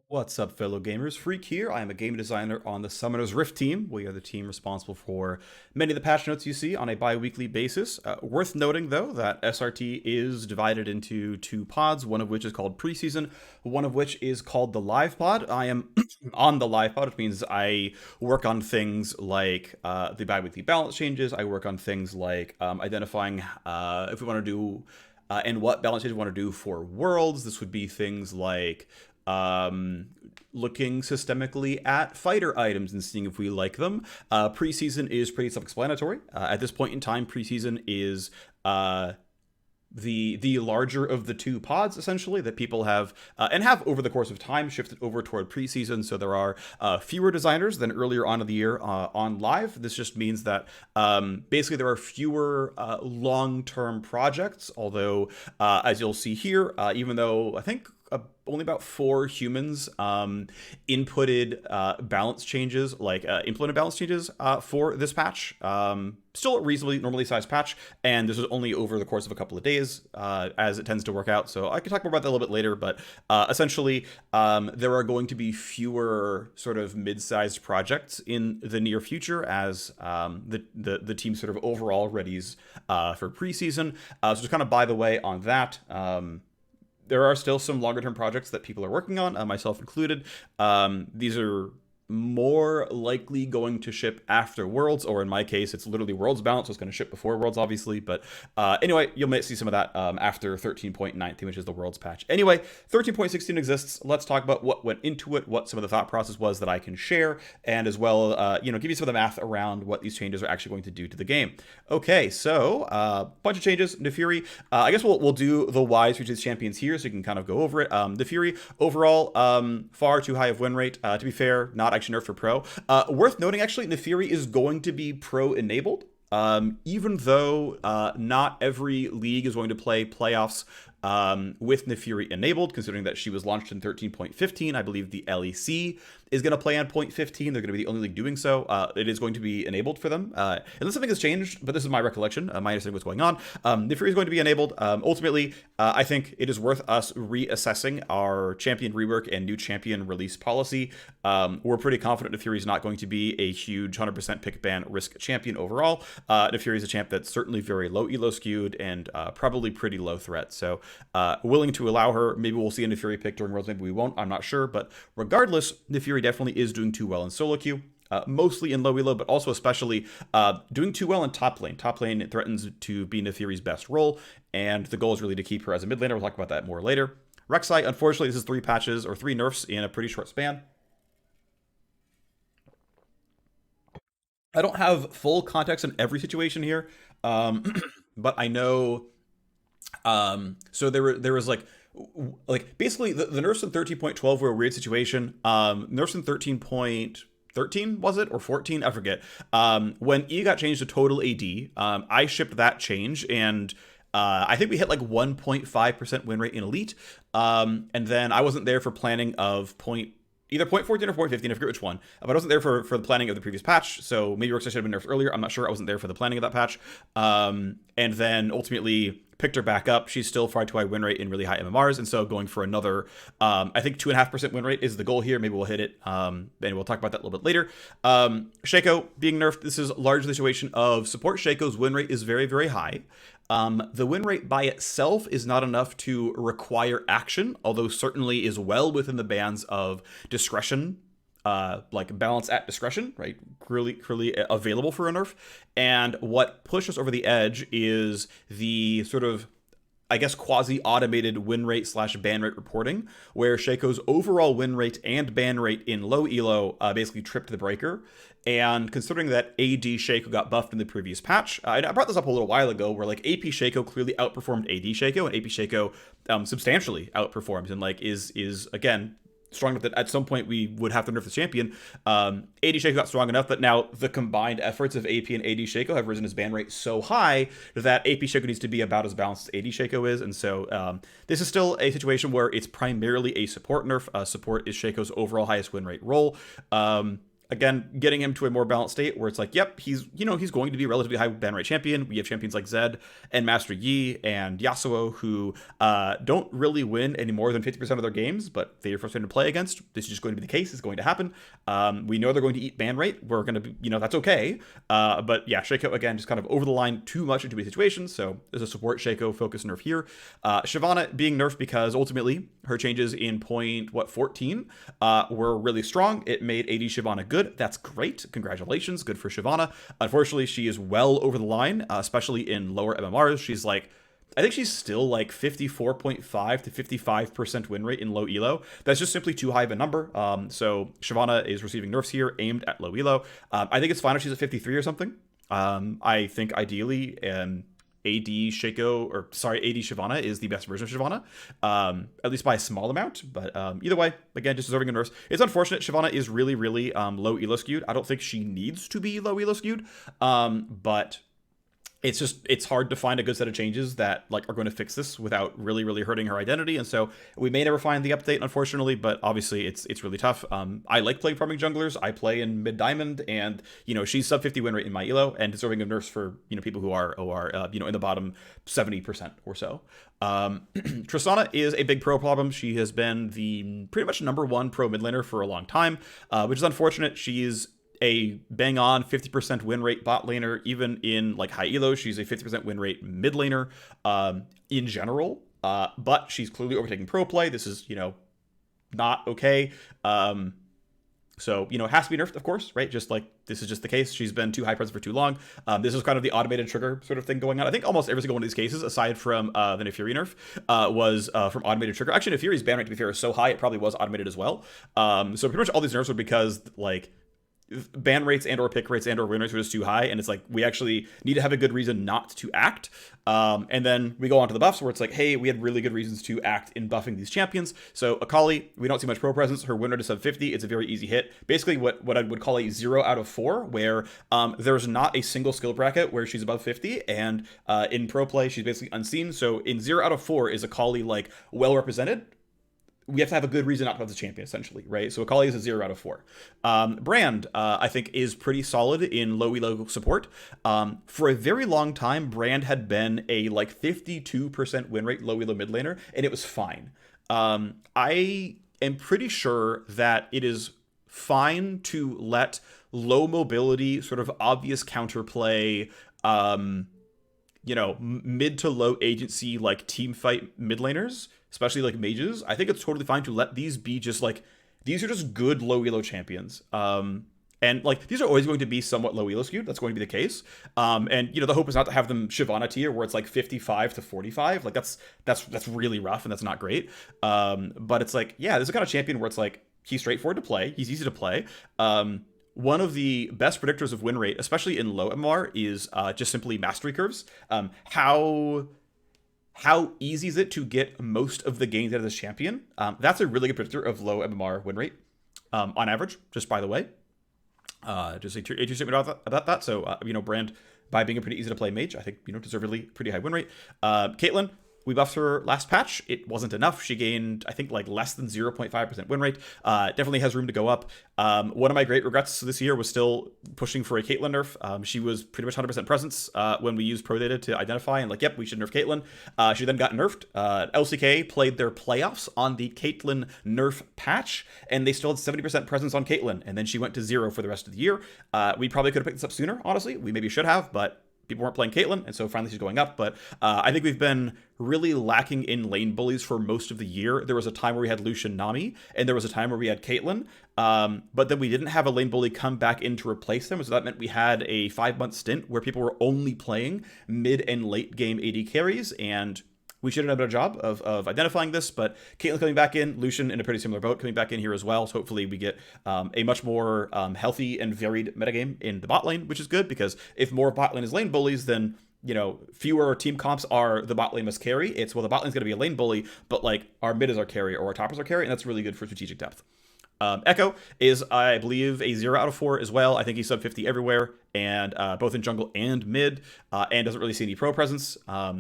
What's up, fellow gamers? Phreak here. I am a game designer on the Summoner's Rift team. We are the team responsible for many of the patch notes you see on a bi-weekly basis. Worth noting, though, that SRT is divided into two pods, one of which is called Preseason, one of which is called the Live Pod. I am on the Live Pod, which means I work on things like the bi-weekly balance changes. I work on things like identifying if we want to do and what balance changes we want to do for worlds. This would be things like looking systemically at fighter items and seeing if we like them. Preseason is pretty self-explanatory. At this point in time, preseason is the larger of the two pods, essentially, that people have and have over the course of time shifted over toward preseason. So there are fewer designers than earlier on in the year on live. This just means that basically there are fewer long-term projects, although as you'll see here, even though I think only about 4 humans inputted balance changes, like implemented balance changes for this patch. Still a reasonably normally sized patch, and this was only over the course of a couple of days, as it tends to work out. So I can talk more about that a little bit later, but essentially there are going to be fewer sort of mid-sized projects in the near future as the team sort of overall readies for preseason. So just kind of by the way on that, there are still some longer-term projects that people are working on, myself included. These are more likely going to ship after Worlds, or in my case, it's literally Worlds bound, so it's going to ship before Worlds, obviously. But anyway, you might see some of that after 13.19, which is the Worlds patch. Anyway, 13.16 exists. Let's talk about what went into it, what some of the thought process was that I can share, and as well, give you some of the math around what these changes are actually going to do to the game. Okay, so bunch of changes. Naafiri. I guess we'll do the whys for these champions here, so you can kind of go over it. Naafiri overall, far too high of win rate. To be fair, not actually nerfed for pro. Worth noting, actually, Naafiri is going to be pro enabled. Even though not every league is going to play playoffs with Naafiri enabled, considering that she was launched in 13.15. I believe the LEC is going to play on 0.15. They're going to be the only league doing so. It is going to be enabled for them. Unless something has changed, but this is my recollection, my understanding of what's going on. Naafiri is going to be enabled. Ultimately, I think it is worth us reassessing our champion rework and new champion release policy. We're pretty confident Naafiri is not going to be a huge 100% pick ban risk champion overall. Naafiri is a champ that's certainly very low elo skewed and probably pretty low threat. So willing to allow her. Maybe we'll see a Naafiri pick during Worlds, maybe we won't, I'm not sure. But regardless, Naafiri definitely is doing too well in solo queue. Mostly in low elo, but also especially doing too well in top lane. Top lane threatens to be Naafiri's best role, and the goal is really to keep her as a mid laner. We'll talk about that more later. Rek'Sai, unfortunately, this is 3 patches or 3 nerfs in a pretty short span. I don't have full context in every situation here, but I know. So there was like basically the nerfs in 13.12 were a weird situation. Nerfs in 13.13 was it, or 14? I forget. When E got changed to total AD, I shipped that change, and I think we hit like 1.5% win rate in Elite. And then I wasn't there for planning of either 0.14 or 0.15, I forget which one. But I wasn't there for the planning of the previous patch, so maybe Rek'Sai should have been nerfed earlier. I'm not sure. I wasn't there for the planning of that patch. And then ultimately picked her back up. She's still far too high win rate in really high MMRs, and so going for another, I think 2.5% win rate is the goal here. Maybe we'll hit it, and we'll talk about that a little bit later. Shaco being nerfed, this is largely the situation of support. Shaco's win rate is very, very high. The win rate by itself is not enough to require action, although certainly is well within the bands of discretion, like balance at discretion, right? Clearly available for a nerf. And what pushes over the edge is the sort of, I guess, quasi-automated win rate / ban rate reporting, where Shaco's overall win rate and ban rate in low elo basically tripped the breaker. And considering that AD Shaco got buffed in the previous patch, I brought this up a little while ago, where like AP Shaco clearly outperformed AD Shaco, and AP Shaco substantially outperforms, and like is again strong enough that at some point we would have to nerf the champion. AD Shaco got strong enough, but now the combined efforts of AP and AD Shaco have risen his ban rate so high that AP Shaco needs to be about as balanced as AD Shaco is. And so this is still a situation where it's primarily a support nerf. Support is Shaco's overall highest win rate role. again, getting him to a more balanced state where it's like, yep, he's he's going to be a relatively high ban rate champion. We have champions like Zed and Master Yi and Yasuo who don't really win any more than 50% of their games, but they are frustrating to play against. This is just going to be the case. It's going to happen. We know they're going to eat ban rate. We're going to be, that's okay. But yeah, Shaco, again, just kind of over the line too much into a situation. So there's a support Shaco focus nerf here. Shyvana being nerfed because ultimately her changes in 14 were really strong. It made AD Shyvana good. That's great. Congratulations. Good for Shyvana. Unfortunately, she is well over the line, especially in lower MMRs. She's like, I think she's still like 54.5 to 55% win rate in low elo. That's just simply too high of a number. So Shyvana is receiving nerfs here aimed at low elo. I think it's fine if she's at 53 or something. I think ideally, AD Shyvana is the best version of Shyvana, at least by a small amount. But either way, again, just deserving of nerfs. It's unfortunate. Shyvana is really, really low elo skewed. I don't think she needs to be low elo skewed, but it's hard to find a good set of changes that like are going to fix this without really, really hurting her identity. And so we may never find the update, unfortunately, but obviously it's really tough. I like playing farming junglers. I play in mid diamond, and she's sub 50 win rate in my elo and deserving of nerfs for people who are in the bottom 70% or so. Tristana is a big pro problem. She has been the pretty much number one pro mid laner for a long time, which is unfortunate. She's a bang on 50% win rate bot laner, even in like high elo. She's a 50% win rate mid laner in general, but she's clearly overtaking pro play. This is not okay. So it has to be nerfed, of course, right? Just like this is just the case. She's been too high present for too long. This is kind of the automated trigger sort of thing going on. I think almost every single one of these cases, aside from the Naafiri nerf, was from automated trigger. Actually, Naafiri's ban rate, to be fair, is so high it probably was automated as well. So pretty much all these nerfs were because like ban rates and or pick rates and or win rates were just too high, and it's like we actually need to have a good reason not to act. And then we go on to the buffs where it's like, hey, we had really good reasons to act in buffing these champions. So Akali, we don't see much pro presence. Her win rate is sub 50. It's a very easy hit. Basically what I would call a 0 out of 4, where there's not a single skill bracket where she's above 50, and in pro play she's basically unseen. So in 0 out of 4 is Akali like well represented. We have to have a good reason not to have the champion, essentially, right? So Akali is a 0 out of 4. Brand, I think, is pretty solid in low elo support. For a very long time, Brand had been a like 52% win rate low elo mid laner, and it was fine. I am pretty sure that it is fine to let low mobility, sort of obvious counterplay, mid to low agency like team fight mid laners, especially like mages. I think it's totally fine to let these be just like, these are just good low elo champions. And like these are always going to be somewhat low elo skewed. That's going to be the case. And the hope is not to have them Shyvana tier where it's like 55 to 45. Like that's really rough and that's not great. But it's like, yeah, this is kind of champion where it's like he's straightforward to play. He's easy to play. One of the best predictors of win rate, especially in low MR, is just simply mastery curves. How easy is it to get most of the gains out of this champion? That's a really good predictor of low MMR win rate on average, just by the way. Just a two statement about that. So, Brand, by being a pretty easy to play mage, I think, deservedly pretty high win rate. Caitlyn, we buffed her last patch. It wasn't enough. She gained, I think, like less than 0.5% win rate. Definitely has room to go up. One of my great regrets this year was still pushing for a Caitlyn nerf. She was pretty much 100% presence when we used pro data to identify and like, yep, we should nerf Caitlyn. She then got nerfed. LCK played their playoffs on the Caitlyn nerf patch, and they still had 70% presence on Caitlyn, and then she went to 0 for the rest of the year. We probably could have picked this up sooner, honestly. We maybe should have, but people weren't playing Caitlyn, and so finally she's going up. But I think we've been really lacking in lane bullies for most of the year. There was a time where we had Lucian Nami, and there was a time where we had Caitlyn, but then we didn't have a lane bully come back in to replace them, so that meant we had a 5-month stint where people were only playing mid and late game AD carries, and we should have done a better job of identifying this. But Caitlyn coming back in, Lucian in a pretty similar boat coming back in here as well. So hopefully we get a much more healthy and varied metagame in the bot lane, which is good, because if more bot lane is lane bullies, then fewer team comps are the bot lane must carry. It's, well, the bot lane's going to be a lane bully, but like our mid is our carry or our top is our carry, and that's really good for strategic depth. Ekko is, I believe, a 0 out of 4 as well. I think he's sub 50 everywhere, and both in jungle and mid, and doesn't really see any pro presence.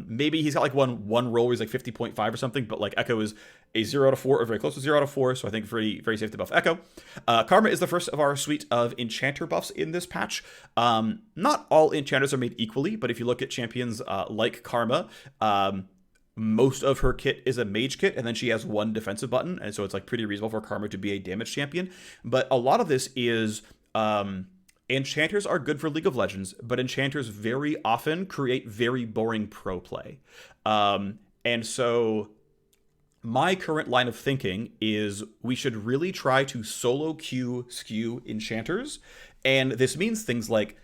Maybe he's got like one role where he's like 50.5 or something, but like Ekko is a 0 out of 4 or very close to 0 out of 4, so I think very, very safe to buff Ekko. Karma is the first of our suite of enchanter buffs in this patch. Not all enchanters are made equally, but if you look at champions like Karma, most of her kit is a mage kit, and then she has one defensive button, and so it's like pretty reasonable for Karma to be a damage champion. But a lot of this is enchanters are good for League of Legends, but enchanters very often create very boring pro play. And so my current line of thinking is we should really try to solo queue skew enchanters, and this means things like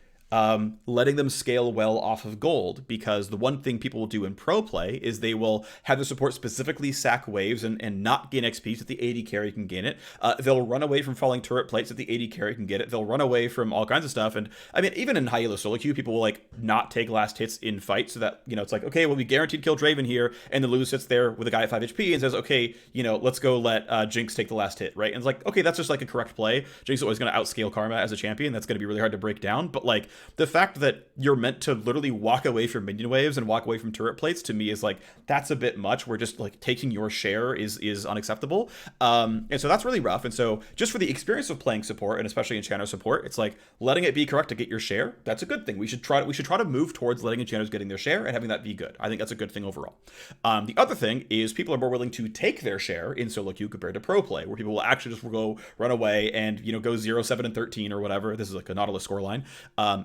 letting them scale well off of gold, because the one thing people will do in pro play is they will have the support specifically sack waves and not gain XP so that the AD carry can gain it. They'll run away from falling turret plates so that the AD carry can get it. They'll run away from all kinds of stuff. And I mean, even in high elo solo queue, people will like not take last hits in fights so that, you know, it's like, okay, well, we guaranteed kill Draven here. And the Lulu sits there with a guy at 5 HP and says, okay, you know, let's go let Jinx take the last hit, right? And it's like, okay, that's just like a correct play. Jinx is always going to outscale Karma as a champion. That's going to be really hard to break down. But like the fact that you're meant to literally walk away from minion waves and walk away from turret plates, to me is like, that's a bit much. We're just like taking your share is unacceptable. And so that's really rough. And so just for the experience of playing support, and especially enchanter support, it's like letting it be correct to get your share. That's a good thing. We should try to move towards letting enchanters getting their share and having that be good. I think that's a good thing overall. The other thing is people are more willing to take their share in solo queue compared to pro play, where people will actually just go run away and, you know, go 0, 7, and 13 or whatever. This is like a Nautilus scoreline.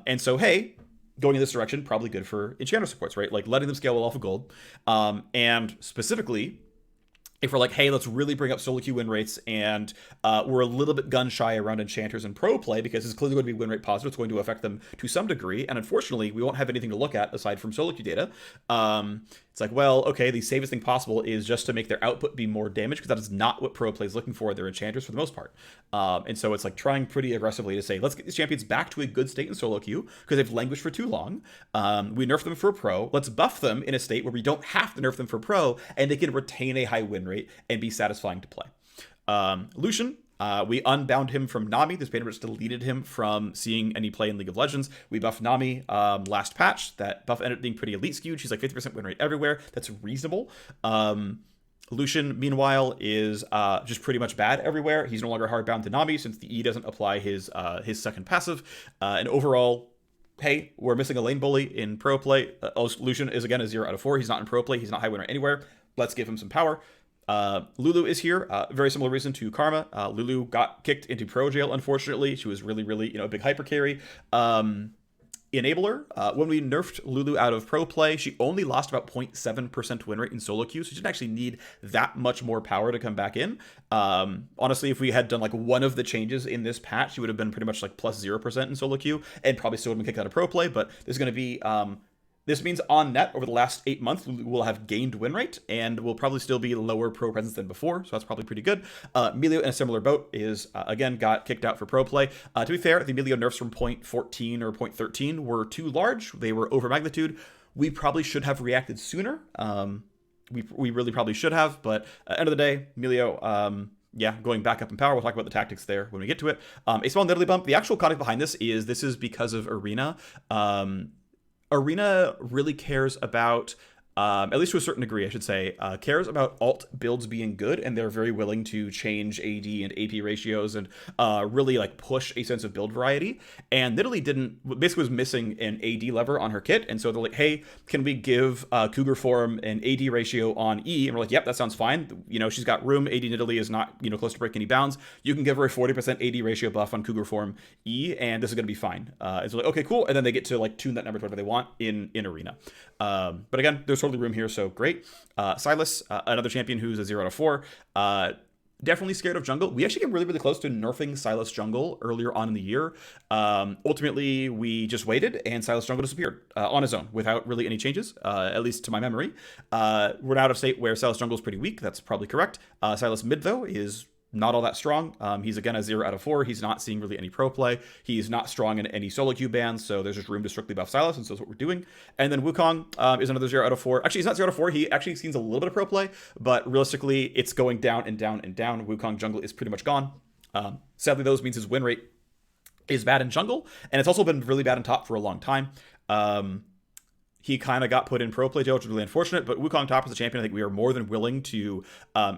And so, hey, going in this direction, probably good for enchanter supports, right? Like letting them scale well off of gold. And specifically, if we're like, hey, let's really bring up solo queue win rates, and we're a little bit gun shy around enchanters and pro play because it's clearly going to be win rate positive. It's going to affect them to some degree. And unfortunately, we won't have anything to look at aside from solo queue data. It's like, well, okay, the safest thing possible is just to make their output be more damage, because that is not what pro play is looking for. They're enchanters for the most part. And so it's like trying pretty aggressively to say, let's get these champions back to a good state in solo queue because they've languished for too long. We nerf them for pro. Let's buff them in a state where we don't have to nerf them for pro, and they can retain a high win rate and be satisfying to play. Lucian, we unbound him from Nami. This beta just deleted him from seeing any play in League of Legends. We buffed Nami last patch. That buff ended up being pretty elite skewed. She's like 50% win rate everywhere. That's reasonable. Lucian, meanwhile, is just pretty much bad everywhere. He's no longer hardbound to Nami since the E doesn't apply his second passive. And overall, hey, we're missing a lane bully in pro play. Lucian is again a 0 out of 4. He's not in pro play. He's not high winner anywhere. Let's give him some power. Lulu is here. Very similar reason to Karma. Lulu got kicked into pro jail, unfortunately. She was really, really, you know, a big hyper carry. Enabler, when we nerfed Lulu out of pro play, she only lost about 0.7% win rate in solo queue, so she didn't actually need that much more power to come back in. Honestly, if we had done like one of the changes in this patch, she would have been pretty much like plus 0% in solo queue and probably still would have been kicked out of pro play. But there's going to be this means on net, over the last 8 months, we'll have gained win rate, and we'll probably still be lower pro presence than before, so that's probably pretty good. Milio, in a similar boat, is, again, got kicked out for pro play. To be fair, the Milio nerfs from 0.14 or 0.13 were too large. They were over magnitude. We probably should have reacted sooner. We really probably should have, but at the end of the day, Milio... yeah, going back up in power. We'll talk about the tactics there when we get to it. A small Nidalee bump. The actual context behind this is because of Arena. Arena really cares about, at least to a certain degree, I should say, cares about alt builds being good, and they're very willing to change AD and AP ratios and really like push a sense of build variety. And Nidalee basically was missing an AD lever on her kit, and so they're like, hey, can we give Cougar Form an AD ratio on E? And we're like, yep, that sounds fine. You know, she's got room. AD Nidalee is not, you know, close to breaking any bounds. You can give her a 40% AD ratio buff on Cougar Form E, and this is going to be fine. And so like, okay, cool. And then they get to like tune that number to whatever they want in Arena. But again, there's totally room here, so great. Sylas, another champion who's a 0 out of 4. Definitely scared of jungle. We actually get really, really close to nerfing Sylas jungle earlier on in the year. Ultimately, we just waited, and Sylas jungle disappeared on his own without really any changes, at least to my memory. We're now out of state where Sylas jungle is pretty weak. That's probably correct. Sylas mid, though, is not all that strong. He's again a 0 out of 4. He's not seeing really any pro play. He's not strong in any solo queue bans, so there's just room to strictly buff Sylas, and so that's what we're doing. And then Wukong is another 0 out of 4. Actually, he's not 0 out of 4. He actually sees a little bit of pro play, but realistically, it's going down and down and down. Wukong jungle is pretty much gone. Sadly, those means his win rate is bad in jungle, and it's also been really bad in top for a long time. He kind of got put in pro play jail, which is really unfortunate, but Wukong top as a champion, I think we are more than willing to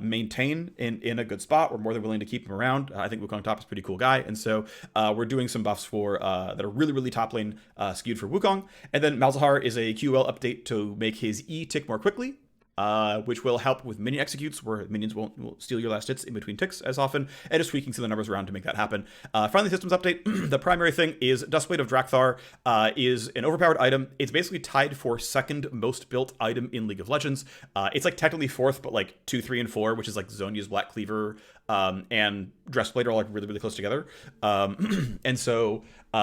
maintain in a good spot. We're more than willing to keep him around. I think Wukong top is a pretty cool guy, and so we're doing some buffs for that are really, really top lane skewed for Wukong. And then Malzahar is a QL update to make his E tick more quickly, which will help with minion executes, where minions won't steal your last hits in between ticks as often, and just tweaking some of the numbers around to make that happen. Finally, systems update. The primary thing is Duskblade of Drakthar is an overpowered item. It's basically tied for second most built item in League of Legends. It's like technically fourth, but like 2, 3, and 4, which is like Zhonya's Black Cleaver and Dressblade are like really, really close together. And so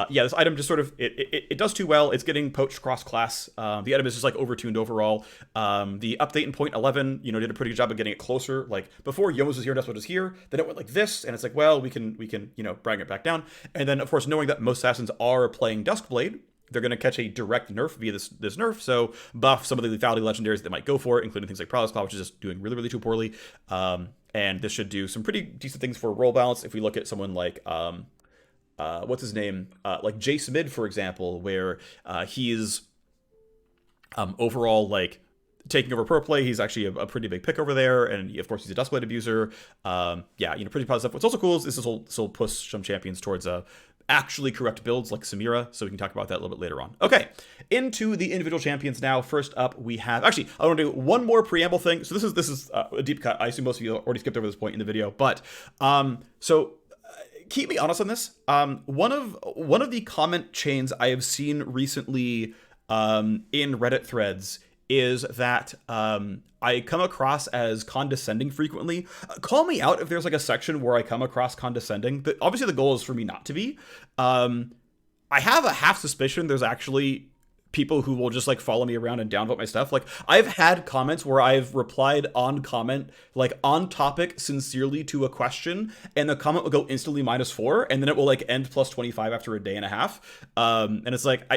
yeah, this item just sort of, it does too well. It's getting poached cross-class. The item is just like overtuned overall. The update in point 11, did a pretty good job of getting it closer. Like before, Yomos was here, Duskblade was here. Then it went like this, and it's like, well, we can bring it back down. And then, of course, knowing that most assassins are playing Duskblade, they're going to catch a direct nerf via this nerf, so buff some of the lethality legendaries that might go for it, including things like Prowess Claw, which is just doing really, really too poorly. And this should do some pretty decent things for role balance. If we look at someone like what's his name, like Jace Mid, for example, where he's overall like taking over pro play. He's actually a pretty big pick over there, and of course he's a Duskblade abuser. Yeah, pretty positive. What's also cool is this will push some champions towards actually correct builds like Samira, so we can talk about that a little bit later on. Okay, into the individual champions now. First up, we have, actually, I want to do one more preamble thing. So this is a deep cut. I assume most of you already skipped over this point in the video, but keep me honest on this. One of the comment chains I have seen recently in Reddit threads is that I come across as condescending frequently. Call me out if there's like a section where I come across condescending. But obviously the goal is for me not to be. I have a half suspicion there's actually people who will just like follow me around and downvote my stuff. Like I've had comments where I've replied on comment, like on topic sincerely to a question, and the comment will go instantly -4, and then it will like end +25 after a day and a half. And it's like,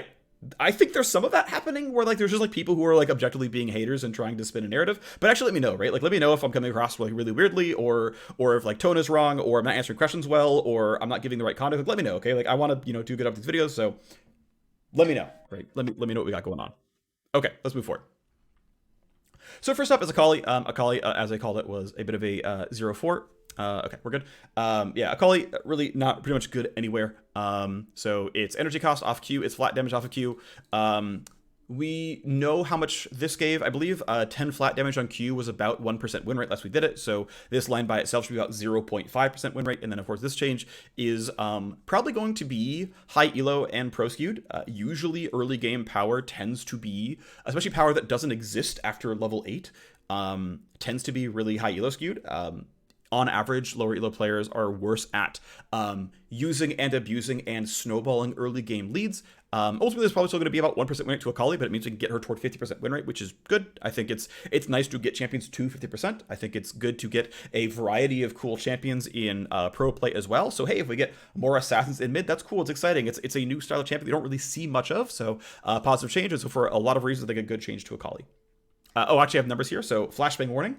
I think there's some of that happening where like there's just like people who are like objectively being haters and trying to spin a narrative. But actually let me know, right? Like let me know if I'm coming across like really weirdly, or if like tone is wrong, or I'm not answering questions well, or I'm not giving the right context. Like, let me know, okay? Like I want to do good up these videos, so let me know, right? Let me know what we got going on. Okay, let's move forward. So first up is Akali. Akali, as I called it, was a bit of a 0-4. Okay, we're good. Yeah, Akali really not pretty much good anywhere. So it's energy cost off Q, it's flat damage off of Q. We know how much this gave. I believe 10 flat damage on Q was about 1% win rate last we did it. So this line by itself should be about 0.5% win rate. And then of course this change is probably going to be high elo and pro skewed. Usually early game power tends to be, especially power that doesn't exist after level 8, tends to be really high elo skewed. On average, lower elo players are worse at using and abusing and snowballing early game leads. Ultimately, there's probably still going to be about 1% win rate to Akali, but it means we can get her toward 50% win rate, which is good. I think it's nice to get champions to 50%. I think it's good to get a variety of cool champions in pro play as well. So hey, if we get more assassins in mid, that's cool. It's exciting. It's a new style of champion we don't really see much of. So positive change. And so for a lot of reasons, I think a good change to Akali. Actually, I have numbers here. So flashbang warning.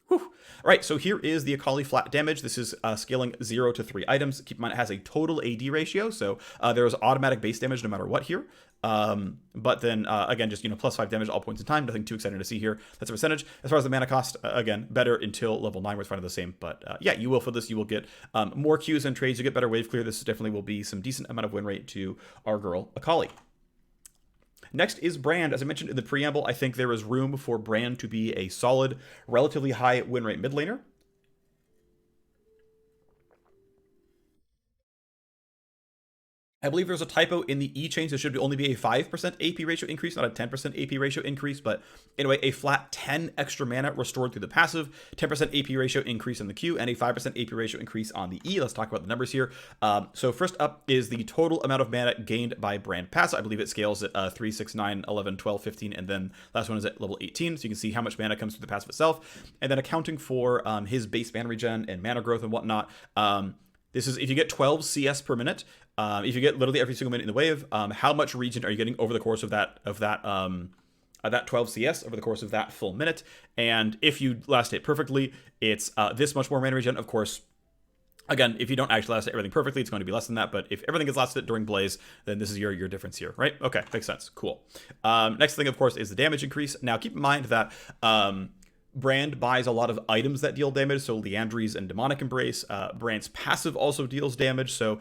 Whew. All right, so here is the Akali flat damage. This is scaling 0 to 3 items. Keep in mind it has a total AD ratio, so there is automatic base damage no matter what here. But then again, just +5 damage all points in time. Nothing too exciting to see here. That's a percentage. As far as the mana cost, again, better until level 9, where it's kind of the same. But yeah, you will for this. You will get more Qs and trades. You get better wave clear. This definitely will be some decent amount of win rate to our girl Akali. Next is Brand. As I mentioned in the preamble, I think there is room for Brand to be a solid, relatively high win rate mid laner. I believe there's a typo in the E change. There should only be a 5% AP ratio increase, not a 10% AP ratio increase. But anyway, a flat 10 extra mana restored through the passive, 10% AP ratio increase in the Q, and a 5% AP ratio increase on the E. Let's talk about the numbers here. So first up is the total amount of mana gained by Brand passive. I believe it scales at 3, 6, 9, 11, 12, 15, and then last one is at level 18. So you can see how much mana comes through the passive itself. And then accounting for his base mana regen and mana growth and whatnot. This is if you get 12 CS per minute. If you get literally every single minute in the wave, how much regen are you getting over the course of that 12 CS over the course of that full minute? And if you last hit perfectly, it's this much more mana regen. Of course, Again, if you don't actually last everything perfectly, it's going to be less than that. But if everything is lasted during Blaze, then this is your difference here, right? Okay, makes sense. Cool. Next thing, of course, is the damage increase. Now, keep in mind that Brand buys a lot of items that deal damage, so Liandry's and Demonic Embrace. Brand's passive also deals damage, so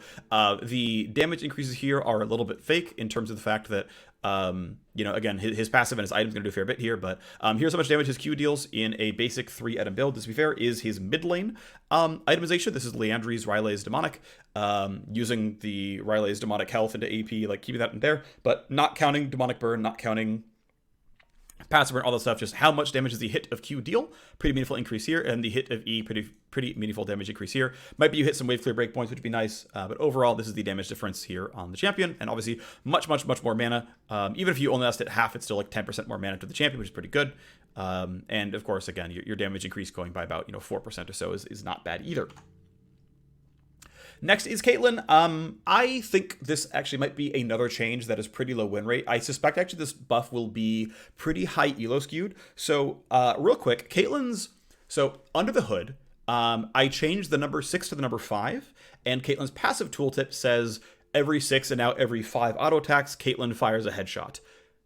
the damage increases here are a little bit fake in terms of the fact that again, his passive and his item's going to do a fair bit here, but here's how much damage his Q deals in a basic 3-item build. This, to be fair, is his mid lane itemization. This is Liandry's, Riley's Demonic, using the Riley's Demonic health into AP, like keeping that in there, but not counting Demonic Burn, not counting passive burn, all that stuff. Just how much damage does the hit of Q deal? Pretty meaningful increase here, and the hit of E, pretty meaningful damage increase here. Might be you hit some wave clear breakpoints, which would be nice, but overall, this is the damage difference here on the champion, and obviously much more mana. Even if you only last at half, it's still like 10% more mana to the champion, which is pretty good. And of course, again, your damage increase going by about 4% or so is not bad either. Next is Caitlyn. I think this actually might be another change that is pretty low win rate. I suspect actually this buff will be pretty high elo skewed. So real quick, Caitlyn's, so under the hood, I changed the number 6 to the number 5, and Caitlyn's passive tooltip says every 6 and now every 5 auto attacks, Caitlyn fires a headshot.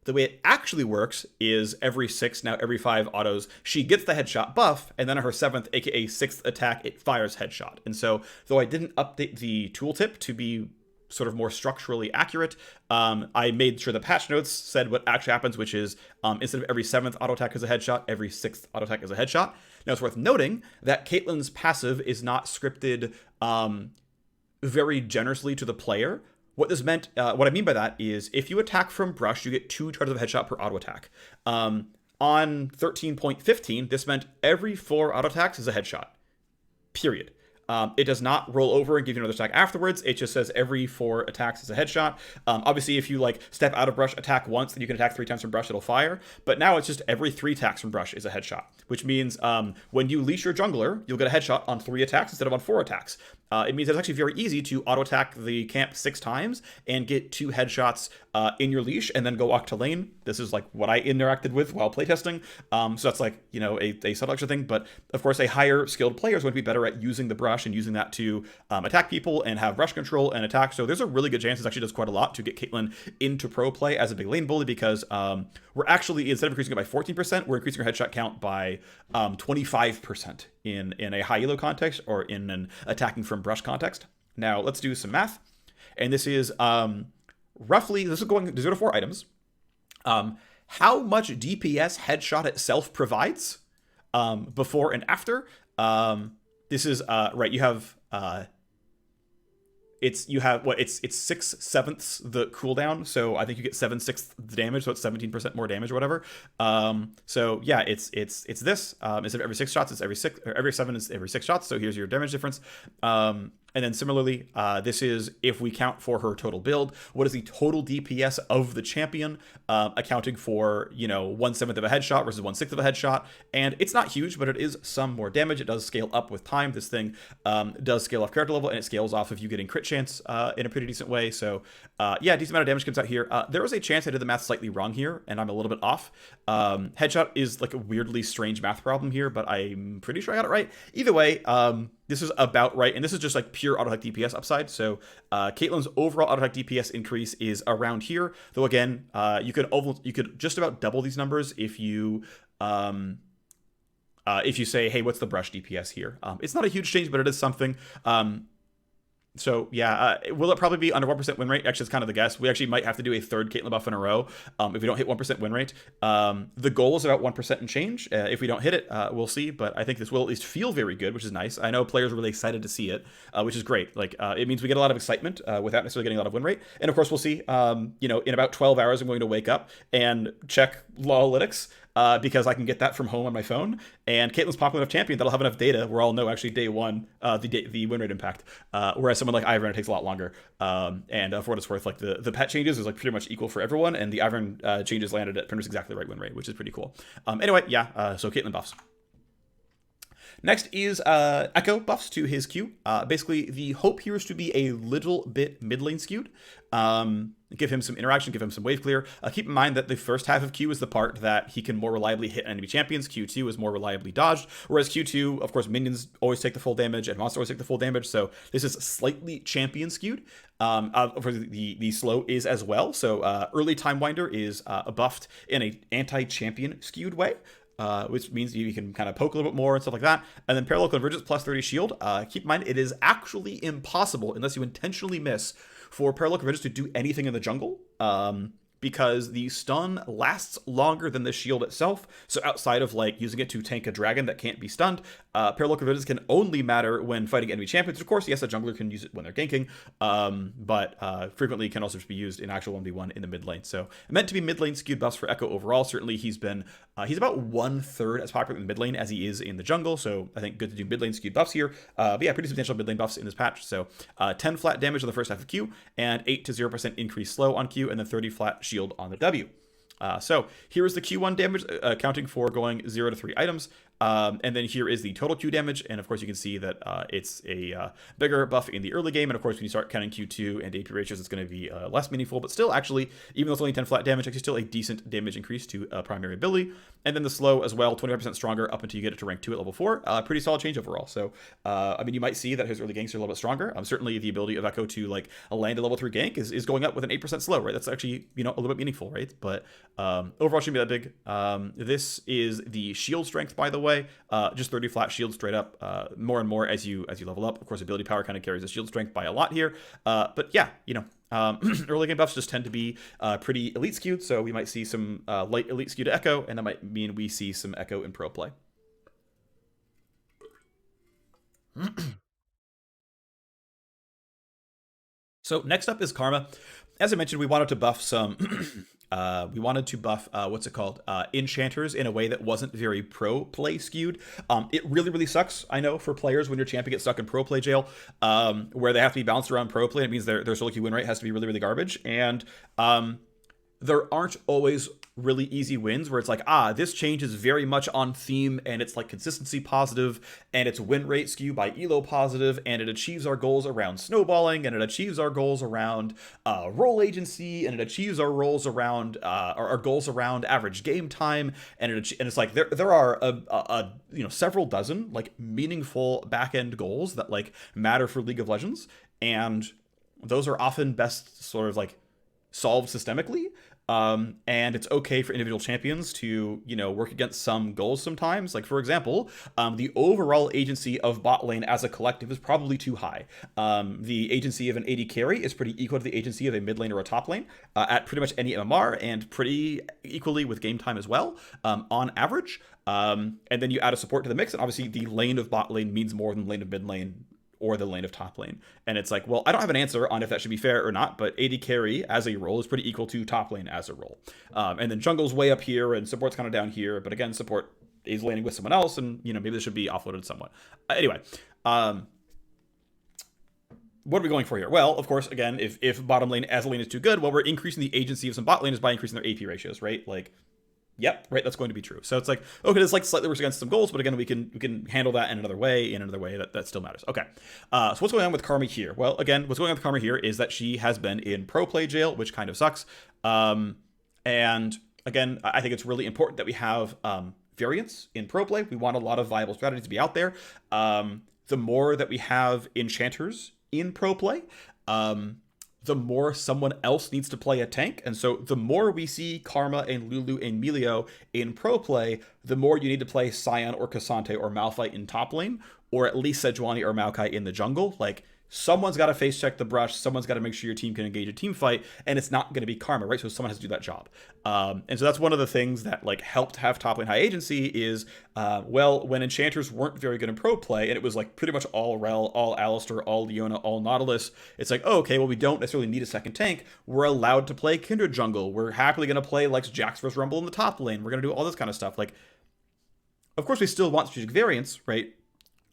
The way it actually works is every 6, now every 5 autos, she gets the headshot buff, and then on her 7th, aka 6th attack, it fires headshot. And so, though I didn't update the tooltip to be sort of more structurally accurate, I made sure the patch notes said what actually happens, which is instead of every 7th auto attack is a headshot, every 6th auto attack is a headshot. Now, it's worth noting that Caitlyn's passive is not scripted very generously to the player. What this meant, what I mean by that is if you attack from brush, you get 2 charges of headshot per auto attack. On 13.15, this meant every 4 auto attacks is a headshot. Period. It does not roll over and give you another stack afterwards. It just says every 4 attacks is a headshot. Obviously, if you like step out of brush, attack once, then you can attack 3 times from brush, it'll fire. But now it's just every 3 attacks from brush is a headshot, which means when you leash your jungler, you'll get a headshot on 3 attacks instead of on 4 attacks. It means it's actually very easy to auto attack the camp 6 times and get 2 headshots in your leash and then go walk to lane. This is like what I interacted with while playtesting. So that's like, a subtle extra thing. But of course, a higher skilled player is going to be better at using the brush and using that to attack people and have brush control and attack. So there's a really good chance this actually does quite a lot to get Caitlyn into pro play as a big lane bully, because we're actually, instead of increasing it by 14%, we're increasing our headshot count by 25% in a high elo context or in an attacking from brush context. Now let's do some math. And this is roughly, this is going 0 to 4 items. How much DPS headshot itself provides before and after. This is right. You have it's 6/7 the cooldown, so I think you get 7/6 the damage, so it's 17% more damage or whatever. So yeah, it's this. Instead of every 6 shots, it's every 6, or every 7 is every 6 shots. So here's your damage difference. And then similarly, this is if we count for her total build, what is the total DPS of the champion, accounting for 1/7 of a headshot versus 1/6 of a headshot. And it's not huge, but it is some more damage. It does scale up with time. This thing does scale off character level, and it scales off if you getting crit chance in a pretty decent way. So yeah, decent amount of damage comes out here. There was a chance I did the math slightly wrong here, and I'm a little bit off. Headshot is like a weirdly strange math problem here, but I'm pretty sure I got it right. Either way, this is about right, and this is just like pure auto-attack DPS upside. So Caitlyn's overall auto-attack DPS increase is around here, though again, you could just about double these numbers if you say, hey, what's the brush DPS here? It's not a huge change, but it is something. So yeah, will it probably be under 1% win rate? Actually, it's kind of the guess. We actually might have to do a third Caitlyn buff in a row if we don't hit 1% win rate. The goal is about 1% and change. If we don't hit it, we'll see. But I think this will at least feel very good, which is nice. I know players are really excited to see it, which is great. Like it means we get a lot of excitement without necessarily getting a lot of win rate. And of course, we'll see. In about 12 hours, I'm going to wake up and check Lawlytics. Because I can get that from home on my phone, and Caitlyn's popular enough champion that'll have enough data where I'll know actually day one the win rate impact. Whereas someone like Ivern, it takes a lot longer. And for what it's worth, like the pet changes is like pretty much equal for everyone, and the Ivern changes landed at pretty much exactly the right win rate, which is pretty cool. Anyway, yeah. So Caitlyn buffs. Next is Ekko buffs to his Q. Basically, the hope here is to be a little bit mid lane skewed. Give him some interaction, give him some wave clear. Keep in mind that the first half of Q is the part that he can more reliably hit enemy champions. Q2 is more reliably dodged, whereas Q2, of course, minions always take the full damage and monsters always take the full damage, so this is slightly champion skewed. For the slow is as well, so early Time Winder is buffed in a anti-champion skewed way. Which means you can kind of poke a little bit more and stuff like that. And then Parallel Convergence plus 30 shield. Keep in mind, it is actually impossible, unless you intentionally miss, for Parallel Convergence to do anything in the jungle. Because the stun lasts longer than the shield itself. So outside of like using it to tank a dragon that can't be stunned, Parallel Convergence can only matter when fighting enemy champions. Of course, yes, a jungler can use it when they're ganking, but frequently can also just be used in actual 1v1 in the mid lane. So meant to be mid lane skewed buffs for Ekko overall. Certainly he's been, he's about 1/3 as popular in the mid lane as he is in the jungle. So I think good to do mid lane skewed buffs here. But yeah, pretty substantial mid lane buffs in this patch. So 10 flat damage on the first half of Q, and 8 to 0% increase slow on Q, and then 30 flat shield on the W. So here is the Q1 damage, accounting for going 0 to 3 items. And then here is the total Q damage, and of course you can see that it's a bigger buff in the early game, and of course when you start counting Q2 and AP ratios, it's going to be less meaningful, but still actually, even though it's only 10 flat damage, actually still a decent damage increase to primary ability. And then the slow as well, 25% stronger up until you get it to rank 2 at level 4. Pretty solid change overall. So, I mean, you might see that his early ganks are a little bit stronger. Certainly the ability of Ekko to like land a level 3 gank is going up with an 8% slow, right? That's actually, you know, a little bit meaningful, right? But overall shouldn't be that big. This is the shield strength, by the way. Just 30 flat shield straight up, more and more as you level up. Of course, ability power kind of carries the shield strength by a lot here. But yeah, you know, early game buffs just tend to be pretty elite skewed, so we might see some light elite skew to Ekko, and that might mean we see some Ekko in pro play. So next up is Karma. As I mentioned, we wanted to buff some what's it called, enchanters in a way that wasn't very pro play skewed. It really sucks, I know, for players when your champion gets stuck in pro play jail, where they have to be bounced around pro play. It means their solo queue win rate has to be really garbage, and there aren't always really easy wins where it's like, this change is very much on theme, and it's like consistency positive, and it's win rate skew by elo positive, and it achieves our goals around snowballing, and it achieves our goals around role agency, and it achieves our roles around our goals around average game time, and it's like there are several dozen like meaningful back end goals that like matter for League of Legends, and those are often best sort of like solved systemically. And it's okay for individual champions to, you know, work against some goals sometimes. Like, for example, the overall agency of bot lane as a collective is probably too high. The agency of an AD carry is pretty equal to the agency of a mid lane or a top lane at pretty much any MMR, and pretty equally with game time as well, on average. And then you add a support to the mix, and obviously the lane of bot lane means more than lane of mid lane or the lane of top lane. And it's like, well, I don't have an answer on if that should be fair or not, but AD carry as a role is pretty equal to top lane as a role. And then jungle's way up here and support's kind of down here, but again, support is laning with someone else, and, you know, maybe this should be offloaded somewhat. Anyway, what are we going for here? Well, of course, again, if bottom lane as a lane is too good, well, we're increasing the agency of some bot laners by increasing their AP ratios, right? Like, yep, right, that's going to be true. So it's like, okay, this like slightly works against some goals, but again, we can handle that in another way that still matters. Okay, so what's going on with Karma here? Well, again, what's going on with Karma here is that she has been in pro play jail, which kind of sucks. And again, I think it's really important that we have variance in pro play. We want a lot of viable strategies to be out there. The more that we have enchanters in pro play, the more someone else needs to play a tank. And so the more we see Karma and Lulu and Milio in pro play, the more you need to play Sion or Cassante or Malphite in top lane, or at least Sejuani or Maokai in the jungle. Like, someone's got to face check the brush, someone's got to make sure your team can engage a team fight, and it's not going to be Karma, right? So someone has to do that job. And so that's one of the things that like helped have top lane high agency is, well, when enchanters weren't very good in pro play, and it was like pretty much all Rel, all Alistar, all Leona, all Nautilus, it's like, oh, okay, well, we don't necessarily need a second tank. We're allowed to play Kindred jungle. We're happily going to play like Jax vs Rumble in the top lane. We're going to do all this kind of stuff. Like, of course, we still want strategic variance, right?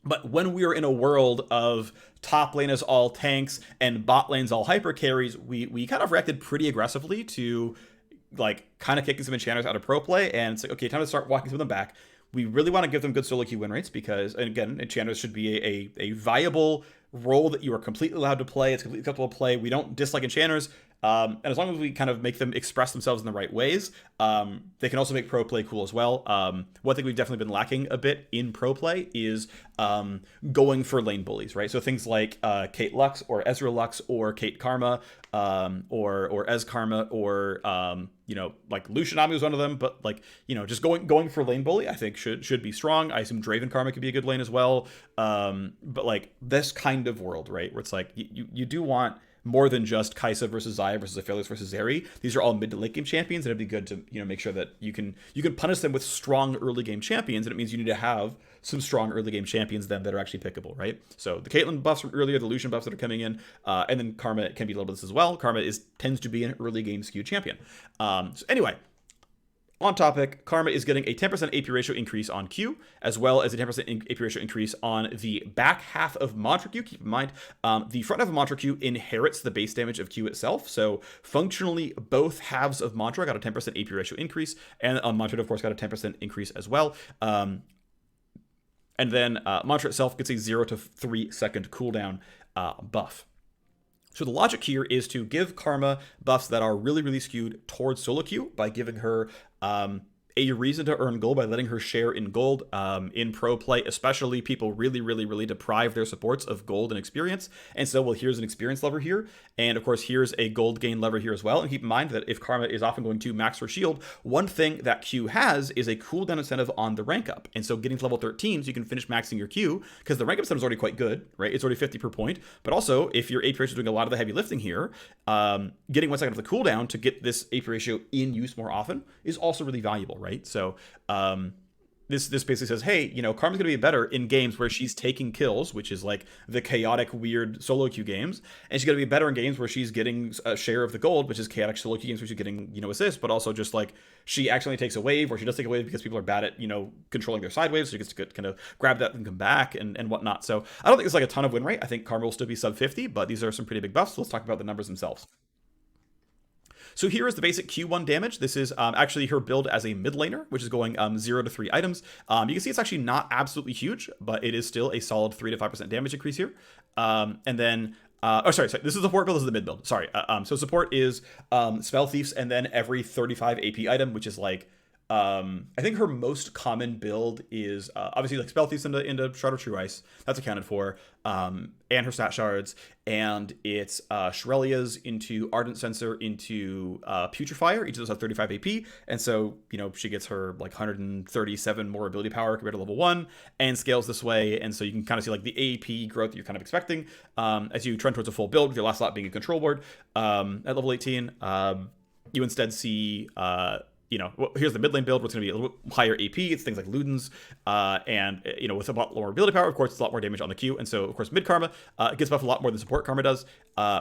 But when we are in a world of top lane is all tanks and bot lane's all hyper carries, we kind of reacted pretty aggressively to like kind of kicking some enchanters out of pro play, and it's like, okay, time to start walking some of them back. we really want to give them good solo queue win rates because, and again, enchanters should be a viable role that you are completely allowed to play. It's completely acceptable to play. We don't dislike enchanters. And as long as we kind of make them express themselves in the right ways, they can also make pro play cool as well. One thing we've definitely been lacking a bit in pro play is going for lane bullies, right? So things like Kate Lux or Ezreal Lux or Kate Karma or Ez Karma or like Lucian is one of them, but like just going for lane bully I think should be strong. I assume Draven Karma could be a good lane as well. But like this kind of world, right, where it's like you do want more than just Kai'Sa versus Xayah versus Aphelios versus Zeri. These are all mid to late game champions, and it'd be good to make sure that you can punish them with strong early game champions, and it means you need to have some strong early game champions then that are actually pickable, right? So the Caitlyn buffs from earlier, the Lucian buffs that are coming in, and then Karma can be a little bit of this as well. Karma tends to be an early game skew champion. So anyway, on topic, Karma is getting a 10% AP ratio increase on Q, as well as a 10% AP ratio increase on the back half of Mantra Q. Keep in mind, the front half of Mantra Q inherits the base damage of Q itself, so functionally both halves of Mantra got a 10% AP ratio increase, and on Mantra, of course, got a 10% increase as well. And then Mantra itself gets a 0 to 3 second cooldown buff. So the logic here is to give Karma buffs that are really, really skewed towards solo queue by giving her a reason to earn gold by letting her share in gold. In pro play, especially, people really, really, really deprive their supports of gold and experience. And so, well, here's an experience lever here. And of course, here's a gold gain lever here as well. And keep in mind that if Karma is often going to max her shield, one thing that Q has is a cooldown incentive on the rank up. And so getting to level 13, so you can finish maxing your Q, because the rank up incentive is already quite good, right? It's already 50 per point. But also, if your AP ratio is doing a lot of the heavy lifting here, getting 1 second of the cooldown to get this AP ratio in use more often is also really valuable, right? So this basically says, hey, Karma's gonna be better in games where she's taking kills, which is like the chaotic, weird solo queue games, and she's gonna be better in games where she's getting a share of the gold, which is chaotic solo queue games where she's getting assists, but also just like she accidentally takes a wave, or she does take a wave because people are bad at controlling their side waves, so she gets to kind of grab that and come back and whatnot. So I don't think it's like a ton of win rate. I think Karma will still be sub 50, but these are some pretty big buffs. So let's talk about the numbers themselves. So here is the basic Q1 damage. This is actually her build as a mid laner, which is going 0 to 3 items. You can see it's actually not absolutely huge, but it is still a solid 3 to 5% damage increase here. And then, sorry, this is the support build, this is the mid build. Sorry. So support is Spell Thieves and then every 35 AP item, which is like, I think her most common build is obviously like Spell Thieves into Shard of True Ice. That's accounted for. And her stat shards. And it's Shurelya's into Ardent Censer into Putrefier. Each of those have 35 AP. And so, she gets her like 137 more ability power compared to level 1 and scales this way. And so you can kind of see like the AP growth that you're kind of expecting as you trend towards a full build, with your last slot being a control ward at level 18. You instead see here's the mid lane build, where it's going to be a little bit higher AP. It's things like Ludens, and with a lot lower ability power, of course, it's a lot more damage on the Q. And so, of course, mid Karma gets buffed a lot more than support Karma does.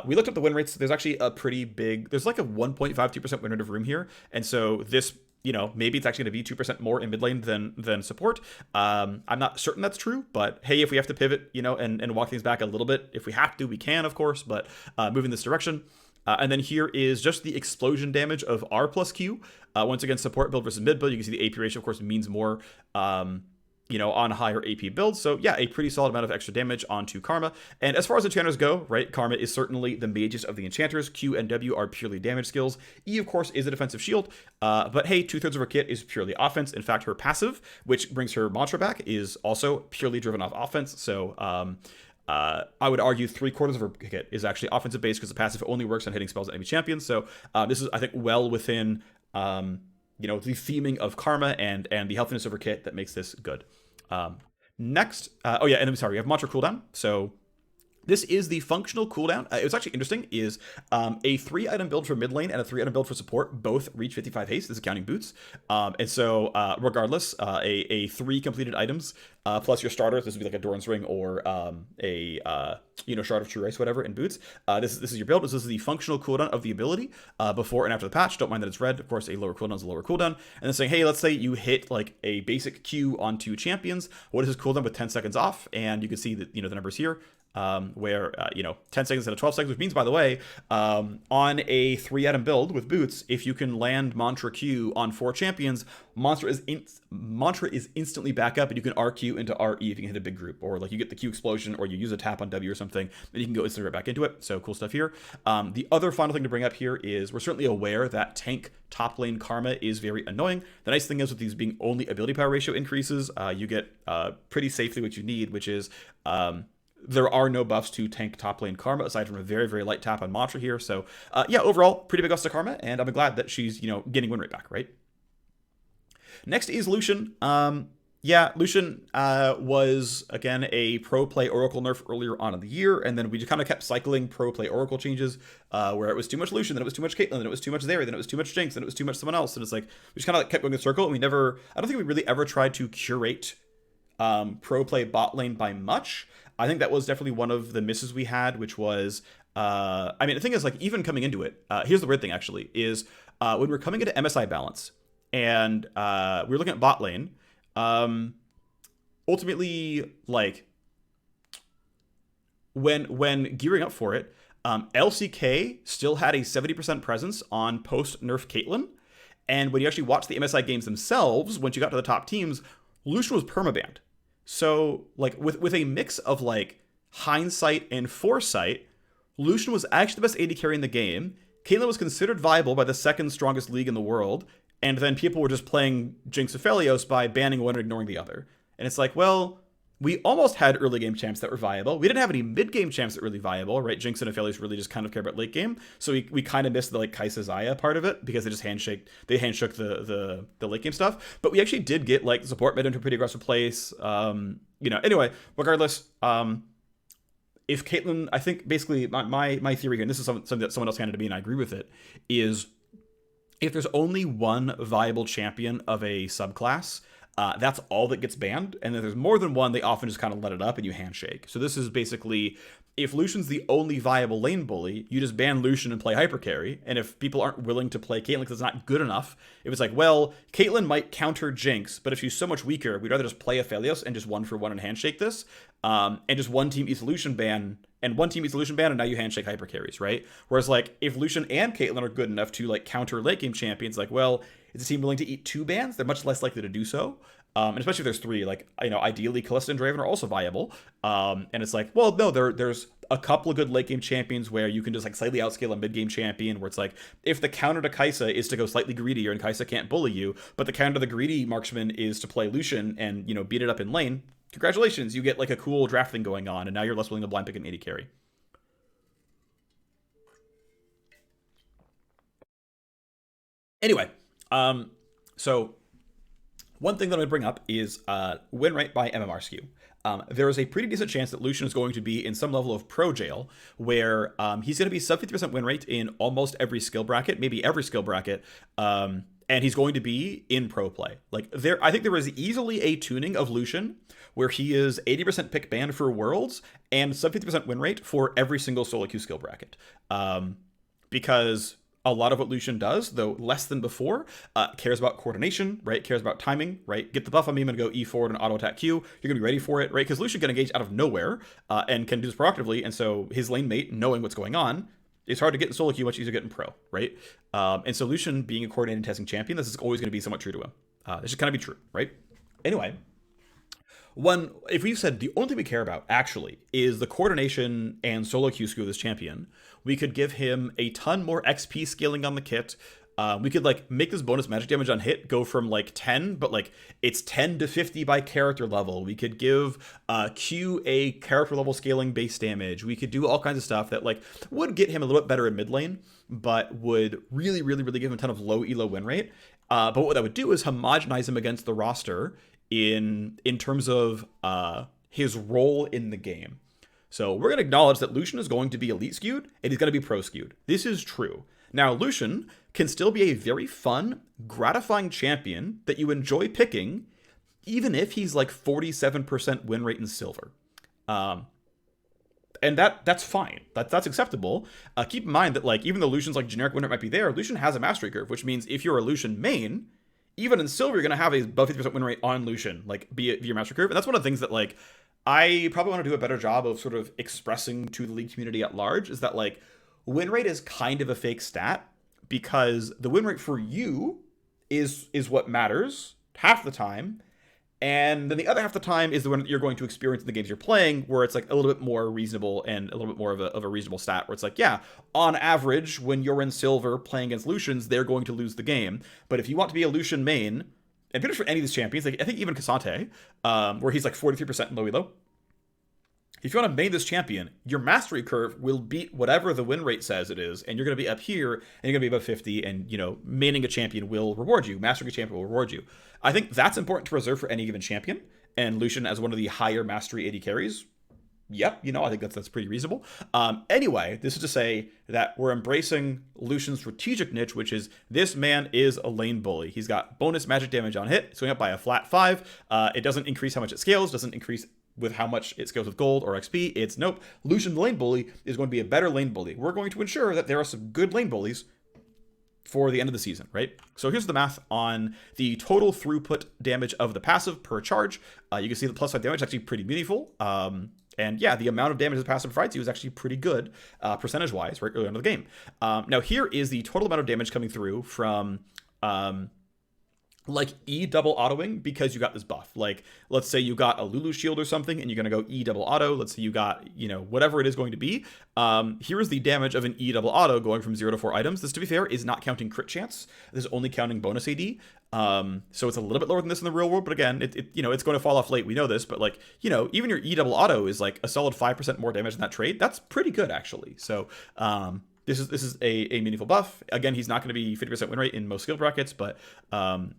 We looked up the win rates. There's actually a pretty big, there's like a 1.52% win rate of room here. And so this, maybe it's actually going to be 2% more in mid lane than support. I'm not certain that's true, but hey, if we have to pivot, and walk things back a little bit, if we have to, we can, of course, but moving this direction. And then here is just the explosion damage of R plus Q. Once again, support build versus mid build. You can see the AP ratio, of course, means more, on higher AP builds. So yeah, a pretty solid amount of extra damage onto Karma. And as far as enchanters go, right, Karma is certainly the mages of the enchanters. Q and W are purely damage skills. E, of course, is a defensive shield. But hey, 2/3 of her kit is purely offense. In fact, her passive, which brings her mantra back, is also purely driven off offense. So, I would argue 3/4 of her kit is actually offensive based because the passive only works on hitting spells at enemy champions. So this is, I think, well within the theming of Karma and the healthiness of her kit that makes this good. Next, and I'm sorry, we have mantra cooldown. So this is the functional cooldown. It was actually interesting, is a 3-item build for mid lane and a 3-item build for support both reach 55 haste. This is counting boots. And so regardless, a 3 completed items plus your starters. This would be like a Doran's Ring or a Shard of True Ice, whatever, in boots. This is your build. This is the functional cooldown of the ability before and after the patch. Don't mind that it's red. Of course, a lower cooldown is a lower cooldown. And then saying, hey, let's say you hit like a basic Q on 2 champions. What is his cooldown with 10 seconds off? And you can see that, the numbers here. Where 10 seconds instead of 12 seconds, which means, by the way, on a 3-item build with boots, if you can land Mantra Q on 4 champions, Mantra is instantly back up, and you can RQ into RE if you can hit a big group, or like you get the Q explosion, or you use a tap on W or something, and you can go instantly right back into it. So cool stuff here. The other final thing to bring up here is we're certainly aware that tank top lane karma is very annoying. The nice thing is with these being only ability power ratio increases, you get pretty safely what you need, which is there are no buffs to tank top lane karma aside from a very, very light tap on Mantra here. So overall, pretty big buffs to karma, and I'm glad that she's, getting win rate back, right? Next is Lucian. Lucian was, again, a pro play Oracle nerf earlier on in the year, and then we just kind of kept cycling pro play Oracle changes where it was too much Lucian, then it was too much Caitlyn, then it was too much Zeri, then it was too much Jinx, then it was too much someone else, and it's like, we just kind of like kept going in a circle, and I don't think we really ever tried to curate pro play bot lane by much. I think that was definitely one of the misses we had, which was, the thing is, like, even coming into it, here's the weird thing, actually, is when we're coming into MSI balance, and we were looking at bot lane, ultimately, like, when gearing up for it, LCK still had a 70% presence on post-nerf Caitlyn, and when you actually watch the MSI games themselves, once you got to the top teams, Lucian was permabanned. So, like, with a mix of, like, hindsight and foresight, Lucian was actually the best AD carry in the game. Caitlyn was considered viable by the second strongest league in the world, and then people were just playing Jinx Aphelios by banning one and ignoring the other. And it's like, well, we almost had early game champs that were viable. We didn't have any mid game champs that were really viable, right? Jinx and Aphelios really just kind of care about late game. So we kind of missed the like Kai'Sa Xayah part of it because they just handshook the late game stuff. But we actually did get like support mid into a pretty aggressive place. Anyway, regardless, if Caitlyn, I think basically my theory here, and this is something that someone else handed to me and I agree with it, is if there's only one viable champion of a subclass, that's all that gets banned. And if there's more than one, they often just kind of let it up and you handshake. So this is basically, if Lucian's the only viable lane bully, you just ban Lucian and play hyper carry. And if people aren't willing to play Caitlyn because it's not good enough, if it's like, well, Caitlyn might counter Jinx, but if she's so much weaker, we'd rather just play Aphelios and just 1-for-1 and handshake this. And just one team eats Lucian ban, and one team eats Lucian ban, and now you handshake hyper carries, right? Whereas like if Lucian and Caitlyn are good enough to like counter late game champions, like, well, is a team willing to eat 2 bans? They're much less likely to do so. And especially if there's 3, like, ideally Kalista and Draven are also viable. And it's like, well, no, there's a couple of good late game champions where you can just like slightly outscale a mid game champion, where it's like, if the counter to Kai'Sa is to go slightly greedier and Kai'Sa can't bully you, but the counter to the greedy marksman is to play Lucian and, beat it up in lane, congratulations, you get like a cool draft thing going on, and now you're less willing to blind pick an AD carry. Anyway, so one thing that I'm going to bring up is win rate by MMR skew. There is a pretty decent chance that Lucian is going to be in some level of pro jail, where he's going to be sub 50% win rate in almost every skill bracket, maybe every skill bracket, and he's going to be in pro play. Like, I think there is easily a tuning of Lucian where he is 80% pick ban for Worlds and sub 50% win rate for every single solo queue skill bracket. Because a lot of what Lucian does, though less than before, cares about coordination, right? Cares about timing, right? Get the buff on me, I'm going to go E forward and auto attack Q. You're going to be ready for it, right? Because Lucian can engage out of nowhere and can do this proactively, and so his lane mate, knowing what's going on, it's hard to get in solo queue, much easier to get in pro, right? And so Lucian being a coordinated testing champion, this is always going to be somewhat true to him. This should kind of be true, right? Anyway, if we've said the only thing we care about actually is the coordination and solo queue skew of this champion, we could give him a ton more XP scaling on the kit. We could like make this bonus magic damage on hit go from like 10, but like it's 10 to 50 by character level. We could give Q a character level scaling base damage. We could do all kinds of stuff that like would get him a little bit better in mid lane, but would really, really, really give him a ton of low elo win rate. But what that would do is homogenize him against the roster in terms of his role in the game. So we're going to acknowledge that Lucian is going to be elite skewed and he's going to be pro skewed. This is true. Now, Lucian can still be a very fun, gratifying champion that you enjoy picking, even if he's like 47% win rate in silver. Um, and that's fine. That's acceptable. Keep in mind that like even though Lucian's like generic win rate might be there, Lucian has a mastery curve, which means if you're a Lucian main, even in silver, you're gonna have a above 50% win rate on Lucian, like be it via mastery curve. And that's one of the things that like I probably want to do a better job of sort of expressing to the league community at large is that like win rate is kind of a fake stat because the win rate for you is what matters half the time, and then the other half of the time is the one that you're going to experience in the games you're playing, where it's like a little bit more reasonable and a little bit more of a reasonable stat, where it's like, yeah, on average, when you're in silver playing against Lucians, they're going to lose the game. But if you want to be a Lucian main, and pretty much for any of these champions, like I think even Cassante, where he's like 43% in low elo, if you want to main this champion, your mastery curve will beat whatever the win rate says it is, and you're going to be up here, and you're going to be above 50, and, you know, maining a champion will reward you. Mastering a champion will reward you. I think that's important to reserve for any given champion, and Lucian as one of the higher mastery AD carries, yep, you know, I think that's pretty reasonable. Anyway, this is to say that we're embracing Lucian's strategic niche, which is this man is a lane bully. He's got bonus magic damage on hit. It's going up by a flat 5. It doesn't increase how much it scales, doesn't increase with how much it scales with gold or XP. It's nope. Lucian the lane bully is going to be a better lane bully. We're going to ensure that there are some good lane bullies for the end of the season, right? So here's the math on the total throughput damage of the passive per charge. You can see the plus 5 damage is actually pretty meaningful. And yeah, the amount of damage the passive provides you is actually pretty good percentage-wise right early on in the game. Now here is the total amount of damage coming through from like E double autoing because you got this buff. Like, let's say you got a Lulu shield or something and you're going to go E double auto. Let's say you got, you know, whatever it is going to be. Here is the damage of an E double auto going from 0 to 4 items. This, to be fair, is not counting crit chance. This is only counting bonus AD. So it's a little bit lower than this in the real world, but again, it you know, it's going to fall off late. We know this, but like, you know, even your E double auto is like a solid 5% more damage in that trade. That's pretty good actually. So, this is a meaningful buff. Again, he's not going to be 50% win rate in most skill brackets, but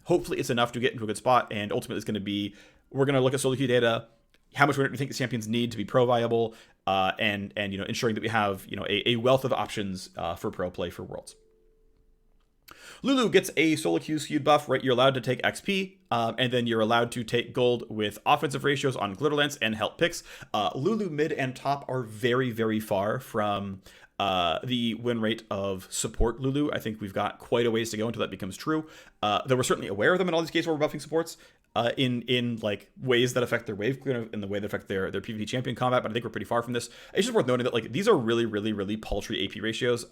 hopefully it's enough to get into a good spot. And ultimately, it's going to be, we're going to look at solo queue data, how much win rate we think the champions need to be pro viable, and you know, ensuring that we have, you know, a wealth of options for pro play for Worlds. Lulu gets a solo queue skewed buff, right? You're allowed to take XP, and then you're allowed to take gold with offensive ratios on Glitterlance and health picks. Lulu mid and top are very, very far from the win rate of support Lulu. I think we've got quite a ways to go until that becomes true. Though we're certainly aware of them in all these cases where we're buffing supports in like ways that affect their wave clear and the way that affect their PvP champion combat, but I think we're pretty far from this. It's just worth noting that like these are really, really, really paltry AP ratios.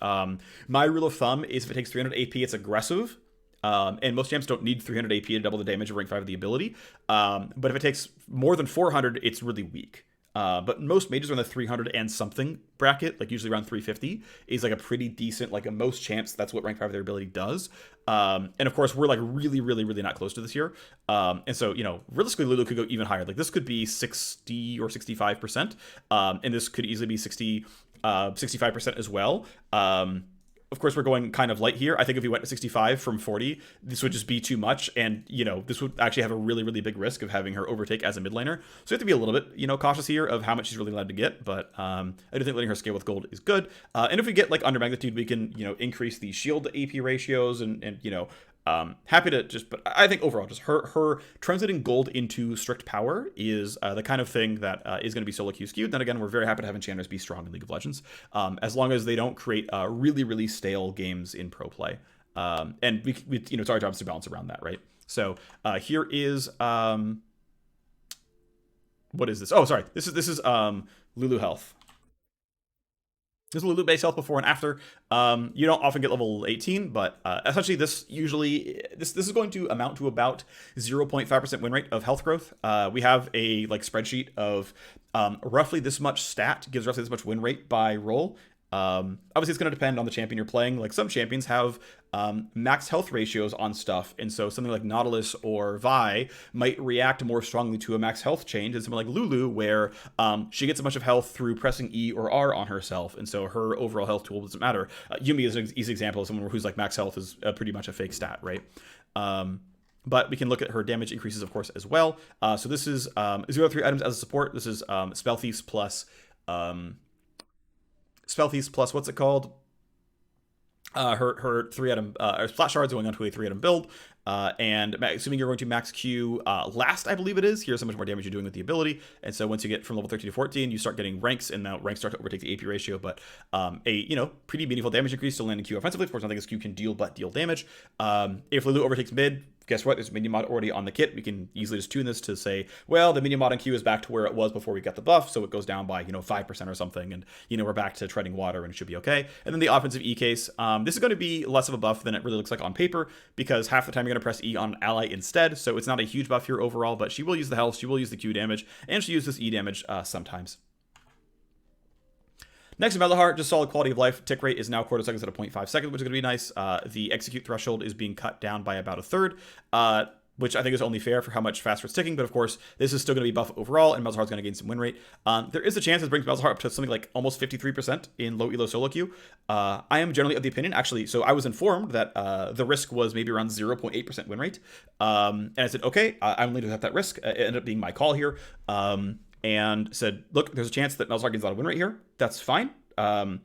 My rule of thumb is if it takes 300 AP, it's aggressive. And most champs don't need 300 AP to double the damage of rank 5 of the ability. But if it takes more than 400, it's really weak. But most mages are in the 300 and something bracket, like usually around 350 is like a pretty decent, like a most champs, that's what rank 5 of their ability does. And of course, we're like really, really, really not close to this here. And so, you know, realistically, Lulu could go even higher. Like this could be 60 or 65%. And this could easily be 65% as well. Of course, we're going kind of light here. I think if we went to 65 from 40, this would just be too much. And, you know, this would actually have a really, really big risk of having her overtake as a mid laner. So you have to be a little bit, you know, cautious here of how much she's really allowed to get. But I do think letting her scale with gold is good. And if we get like under magnitude, we can, you know, increase the shield to AP ratios and you know, happy to just, but I think overall, just her translating gold into strict power is the kind of thing that is going to be solo queue skewed. Then again, we're very happy to have enchanters be strong in League of Legends, as long as they don't create really, really stale games in pro play. And we you know, it's our job to balance around that, right? So here is what is this? Oh, sorry, this is Lulu health. This is Lulu base health before and after. You don't often get level 18, but essentially this usually this is going to amount to about 0.5% win rate of health growth. We have a like spreadsheet of roughly this much stat gives roughly this much win rate by role. Obviously it's going to depend on the champion you're playing. Like some champions have max health ratios on stuff, and so something like Nautilus or Vi might react more strongly to a max health change than something like Lulu, where she gets a bunch of health through pressing E or R on herself, and so her overall health tool doesn't matter. Yuumi is an easy example of someone who's like max health is pretty much a fake stat, right? But we can look at her damage increases, of course, as well. So this is 0-3 items as a support. This is Spell Thieves plus what's it called? Her 3 item flash shards going onto a 3 item build. And assuming you're going to max Q last, I believe it is, here's how much more damage you're doing with the ability. And so once you get from level 13 to 14, you start getting ranks, and now ranks start to overtake the AP ratio. But pretty meaningful damage increase to land in Q offensively. Of course, nothing as Q can deal but deal damage. If Lulu overtakes mid, guess what? There's a minion mod already on the kit. We can easily just tune this to say, well, the minion mod on Q is back to where it was before we got the buff, so it goes down by 5% or something, and we're back to treading water, and it should be okay. And then the offensive E case, this is going to be less of a buff than it really looks like on paper, because half the time you're going to press E on ally instead, so it's not a huge buff here overall. But she will use the health, she will use the Q damage, and she uses E damage sometimes. Next, Malzahar, just solid quality of life. Tick rate is now quarter seconds at a 0.5 seconds, which is going to be nice. The execute threshold is being cut down by about a third, which I think is only fair for how much faster it's ticking. But of course, this is still going to be buff overall, and Malzahar's going to gain some win rate. There is a chance this brings Malzahar up to something like almost 53% in low elo solo queue. I am generally of the opinion, actually, so I was informed that the risk was maybe around 0.8% win rate. And I said, okay, I'm willing to have that risk. It ended up being my call here. And said, look, there's a chance that Malzahar gets a lot of win rate here. That's fine. I'm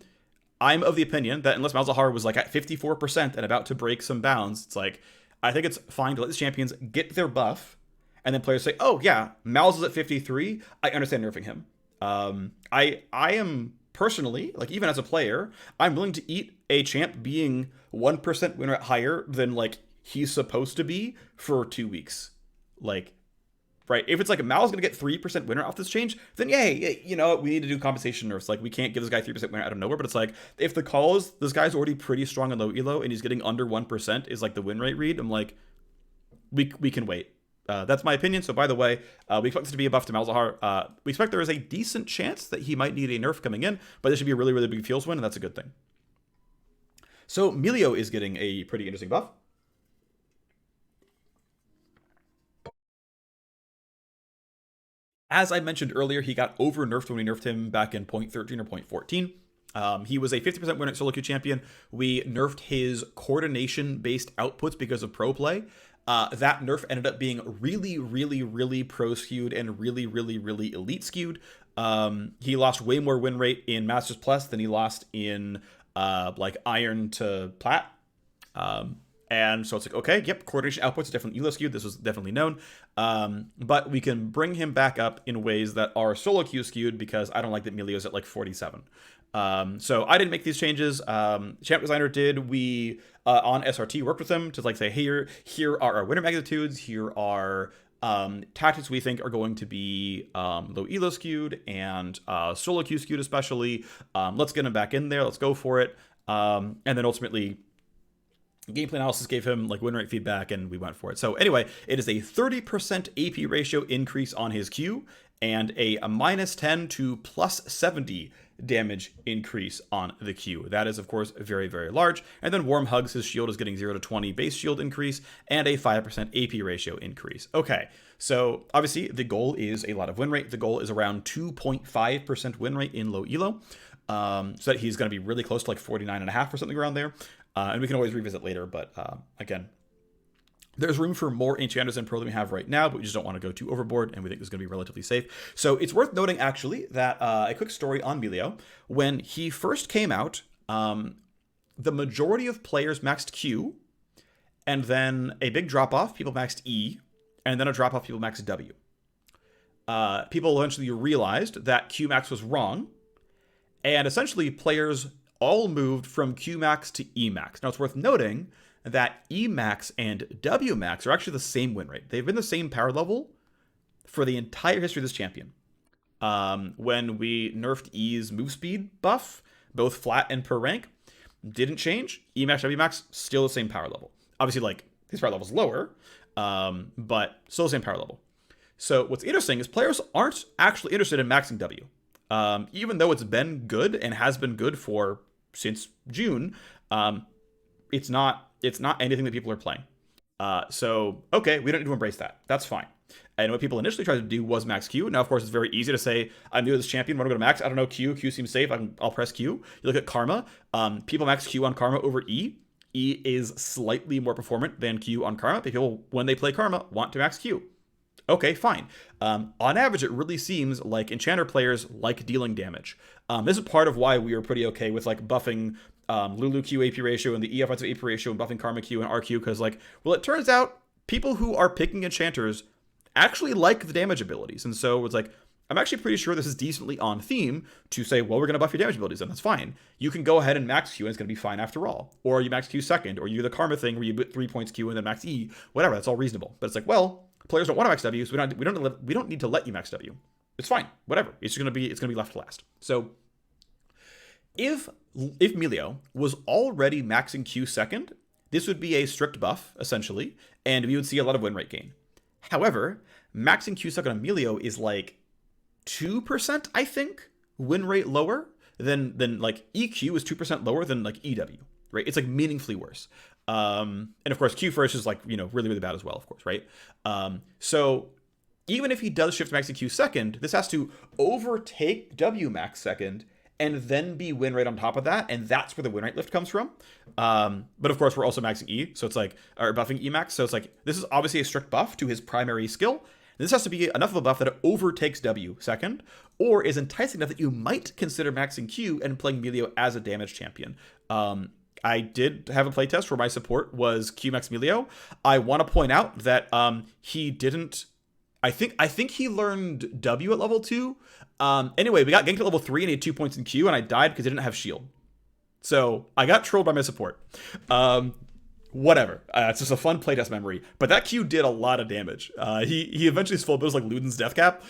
of the opinion that unless Malzahar was like at 54% and about to break some bounds, it's like, I think it's fine to let the champions get their buff, and then players say, oh yeah, Malz is at 53, I understand nerfing him. I am personally, like even as a player, I'm willing to eat a champ being 1% win rate higher than like he's supposed to be for 2 weeks. Like, right, if it's like Mal's going to get 3% winner off this change, then yay, we need to do compensation nerfs. Like, we can't give this guy 3% winner out of nowhere. But it's like, if the call is this guy's already pretty strong in low elo and he's getting under 1% is like the win rate read, I'm like, we can wait. That's my opinion. So by the way, we expect this to be a buff to Malzahar. We expect there is a decent chance that he might need a nerf coming in, but this should be a really, really big feels win, and that's a good thing. So Milio is getting a pretty interesting buff. As I mentioned earlier, he got over nerfed when we nerfed him back in 0.13 or 0.14. He was a 50% win at solo queue champion. We nerfed his coordination-based outputs because of pro play. That nerf ended up being really, really, really pro skewed and really, really, really elite skewed. He lost way more win rate in Masters Plus than he lost in like Iron to Plat. And so it's like, okay, yep, coordination outputs are definitely elo skewed. This was definitely known. But we can bring him back up in ways that are solo queue skewed, because I don't like that Milio's at like 47. So I didn't make these changes. Champ Designer did. We, on SRT, worked with them to like say, here are our winner magnitudes. Here are tactics we think are going to be low elo skewed and solo queue skewed especially. Let's get him back in there. Let's go for it. And then ultimately, gameplay analysis gave him like win rate feedback, and we went for it. So anyway, it is a 30% AP ratio increase on his Q and a -10 to +70 damage increase on the Q. That is, of course, very, very large. And then Warm Hugs, his shield is getting 0 to 20 base shield increase and a 5% AP ratio increase. Okay, so obviously the goal is a lot of win rate. The goal is around 2.5% win rate in low elo. So that he's going to be really close to like 49.5 or something around there. And we can always revisit later, but again, there's room for more enchanters in Pro than we have right now, but we just don't want to go too overboard, and we think this is going to be relatively safe. So it's worth noting, actually, that a quick story on Milio. When he first came out, the majority of players maxed Q, and then a big drop-off, people maxed E, and then a drop-off, people maxed W. People eventually realized that Q max was wrong, and essentially players all moved from Q max to E max. Now it's worth noting that E max and W max are actually the same win rate. They've been the same power level for the entire history of this champion. When we nerfed E's move speed buff, both flat and per rank, didn't change. E max, W max, still the same power level. Obviously, like, his power level is lower, but still the same power level. So what's interesting is players aren't actually interested in maxing W. Even though it's been good and has been good for since June, it's not anything that people are playing. So okay, we don't need to embrace that. That's fine. And what people initially tried to do was max Q. Now, of course, it's very easy to say, I'm new to this champion, what am I going to max? I don't know, Q seems safe, I'll press Q. You look at Karma, people max Q on Karma over E. E is slightly more performant than Q on Karma. People, when they play Karma, want to max Q. Okay, fine. On average, it really seems like Enchanter players like dealing damage. This is part of why we are pretty okay with like buffing Lulu Q AP ratio and the E offensive AP ratio and buffing Karma Q and RQ, because like, well, it turns out people who are picking Enchanters actually like the damage abilities. And so it's like, I'm actually pretty sure this is decently on theme to say, well, we're going to buff your damage abilities, and that's fine. You can go ahead and max Q, and it's going to be fine after all. Or you max Q second, or you do the Karma thing where you put 3 points Q and then max E, whatever. That's all reasonable. But it's like, well, players don't want to max W, so we don't need to let you max W. It's fine, whatever. It's going to be left last. So if Milio was already maxing Q second, this would be a strict buff essentially, and we would see a lot of win rate gain. However, maxing Q second on Milio is like 2%, I think, win rate lower than like EQ is 2% lower than like EW, right? It's like meaningfully worse. And of course, Q first is like, really, really bad as well, of course, right? So even if he does shift maxing Q second, this has to overtake W max second and then be win rate on top of that, and that's where the win rate lift comes from. But of course, we're also maxing E, so it's like, or buffing E max, so it's like, this is obviously a strict buff to his primary skill. This has to be enough of a buff that it overtakes W second, or is enticing enough that you might consider maxing Q and playing Milio as a damage champion. I did have a playtest where my support was Q max Milio. I want to point out that he didn't. I think he learned W at level 2. Anyway, we got ganked at level 3 and he had 2 points in Q, and I died because he didn't have shield. So I got trolled by my support. Whatever. It's just a fun playtest memory. But that Q did a lot of damage. He eventually full build like Luden's Death Cap.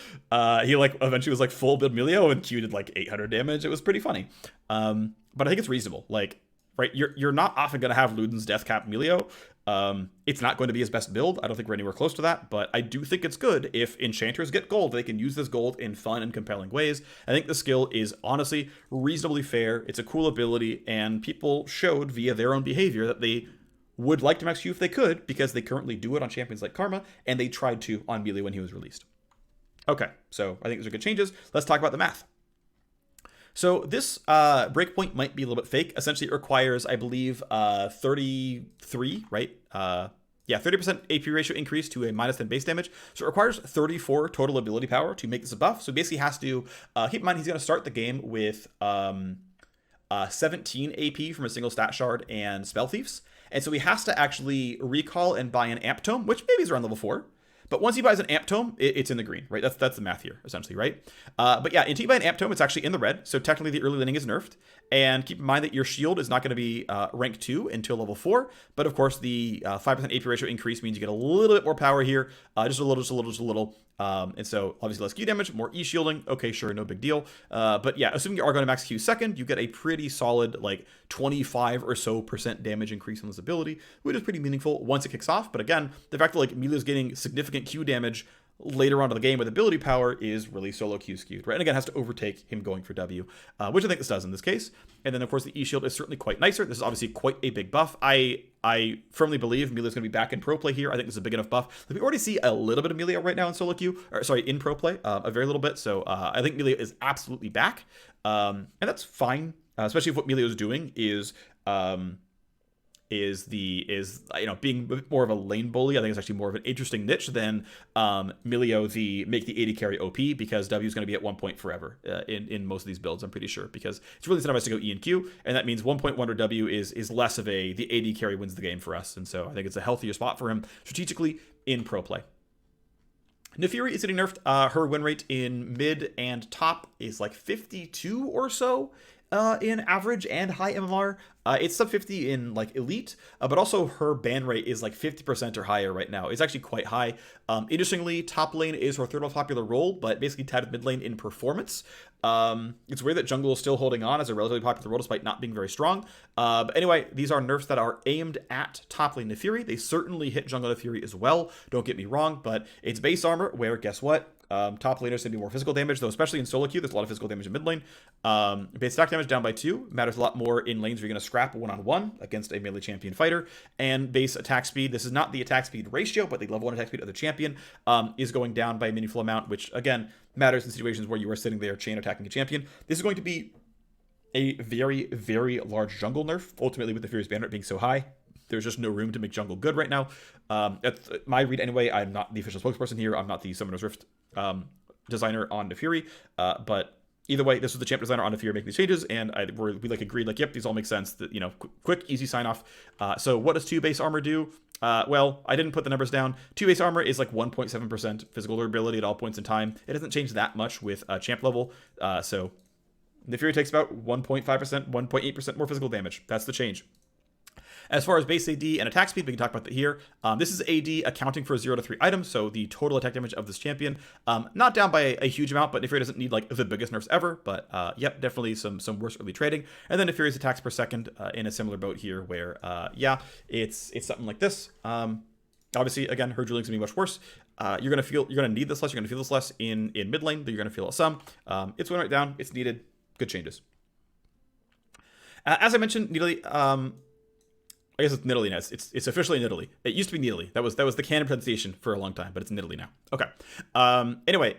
He like eventually was like full build Milio, and Q did like 800 damage. It was pretty funny. But I think it's reasonable. Like, right, you're not often gonna have Luden's Death Cap Milio. It's not going to be his best build. I don't think we're anywhere close to that, but I do think it's good if enchanters get gold, they can use this gold in fun and compelling ways. I think the skill is honestly reasonably fair. It's a cool ability, and people showed via their own behavior that they would like to max Q if they could, because they currently do it on champions like Karma, and they tried to on Milio when he was released. Okay, so I think those are good changes. Let's talk about the math. So this breakpoint might be a little bit fake. Essentially, it requires, I believe, 33, right? 30% AP ratio increase to a minus 10 base damage. So it requires 34 total ability power to make this a buff. So basically has to, keep in mind, he's going to start the game with 17 AP from a single stat shard and Spell Thieves. And so he has to actually recall and buy an Amp Tome, which maybe is around level 4. But once he buys an Amp Tome, it's in the green, right? That's the math here, essentially, right? But yeah, until you buy an Amp Tome, it's actually in the red. So technically the early laning is nerfed. And keep in mind that your shield is not going to be rank 2 until level 4. But of course, the 5% AP ratio increase means you get a little bit more power here. Just a little. And so obviously less Q damage, more E shielding. Okay, sure, no big deal. But yeah, assuming you are going to max Q second, you get a pretty solid like 25 or so % damage increase on this ability, which is pretty meaningful once it kicks off. But again, the fact that like Milio's getting significant Q damage later on in the game with ability power is really solo Q skewed, right? And again, has to overtake him going for W, which I think this does in this case. And then of course the E shield is certainly quite nicer. This is obviously quite a big buff. I firmly believe Milio's going to be back in pro play here. I think this is a big enough buff. Like, we already see a little bit of Milio right now in solo queue, or sorry, in pro play, a very little bit. So I think Milio is absolutely back, and that's fine. Especially if what Milio is doing is being a bit more of a lane bully. I think it's actually more of an interesting niche than Milio the make the AD carry OP, because W is going to be at 1 point forever in most of these builds, I'm pretty sure, because it's really incentivized to go E and Q, and that means 1.1 or W is less of the AD carry wins the game for us, and so I think it's a healthier spot for him strategically in pro play. Naafiri is getting nerfed. Her win rate in mid and top is like 52 or so. In average and high MMR. It's sub 50 in like elite, but also her ban rate is like 50% or higher right now. It's actually quite high. Interestingly, top lane is her third most popular role, but basically tied with mid lane in performance. It's weird that jungle is still holding on as a relatively popular role despite not being very strong. But anyway, these are nerfs that are aimed at top lane Naafiri. They certainly hit jungle Naafiri as well, don't get me wrong, but it's base armor where, guess what? Top laners can do more physical damage, though, especially in solo queue, there's a lot of physical damage in mid lane. Base attack damage down by 2 matters a lot more in lanes where you're going to scrap one-on-one against a melee champion fighter. And base attack speed, this is not the attack speed ratio, but the level 1 attack speed of the champion is going down by a meaningful amount, which, again, matters in situations where you are sitting there chain attacking a champion. This is going to be a very, very large jungle nerf, ultimately with the Furious Banner being so high. there's just no room to make jungle good right now. That's my read anyway. I'm not the official spokesperson here. I'm not the Summoner's Rift designer on Naafiri, but either way, this was the champ designer on Naafiri making these changes, and we like agreed, like, yep, these all make sense. That, you know, quick, easy sign off. So what does 2 base armor do? Well, I didn't put the numbers down. 2 base armor is like 1.7% physical durability at all points in time. It doesn't change that much with champ level. So Naafiri takes about 1.5%, 1.8% more physical damage. That's the change. As far as base AD and attack speed, we can talk about that here. This is AD accounting for 0 to 3 items, so the total attack damage of this champion. Not down by a huge amount, but Naafiri doesn't need like the biggest nerfs ever. But yep, definitely some worse early trading. And then Naafiri's attacks per second in a similar boat here, where yeah, it's something like this. Obviously, again, her dueling's gonna be much worse. You're gonna need this less. You're gonna feel this less in mid lane, but you're gonna feel it some. It's going right down. It's needed. Good changes. As I mentioned, Nidalee. I guess it's Nidalee now. It's officially Nidalee. It used to be Nidalee. That was the canon pronunciation for a long time, but it's Nidalee now. Okay. Anyway,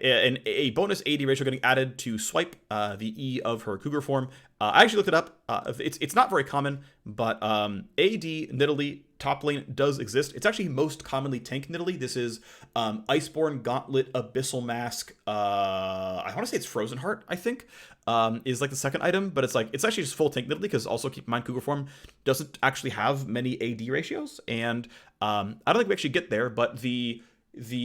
a bonus AD ratio getting added to swipe the E of her Cougar form. I actually looked it up. It's not very common, but AD Nidalee top lane does exist. It's actually most commonly tank Nidalee. This is Iceborne Gauntlet Abyssal Mask. I want to say it's Frozen Heart, I think, is like the second item, but it's actually just full tank Nidalee, because also keep in mind Cougar form doesn't actually have many AD ratios, and I don't think we actually get there, but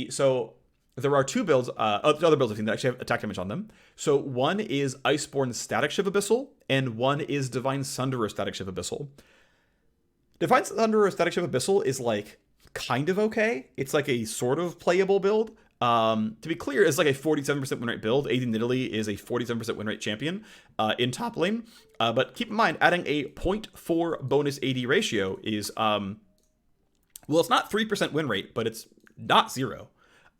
so there are 2 builds, other builds I think that actually have attack damage on them. So one is Iceborne Static Shiv Abyssal, and one is Divine Sunderer Static Shiv Abyssal. Divine Sunderer Static Shiv Abyssal is like kind of okay. It's like a sort of playable build. To be clear, it's like a 47% win rate build. AD Nidalee is a 47% win rate champion in top lane. But keep in mind, adding a 0.4 bonus AD ratio is, well, it's not 3% win rate, but it's not 0.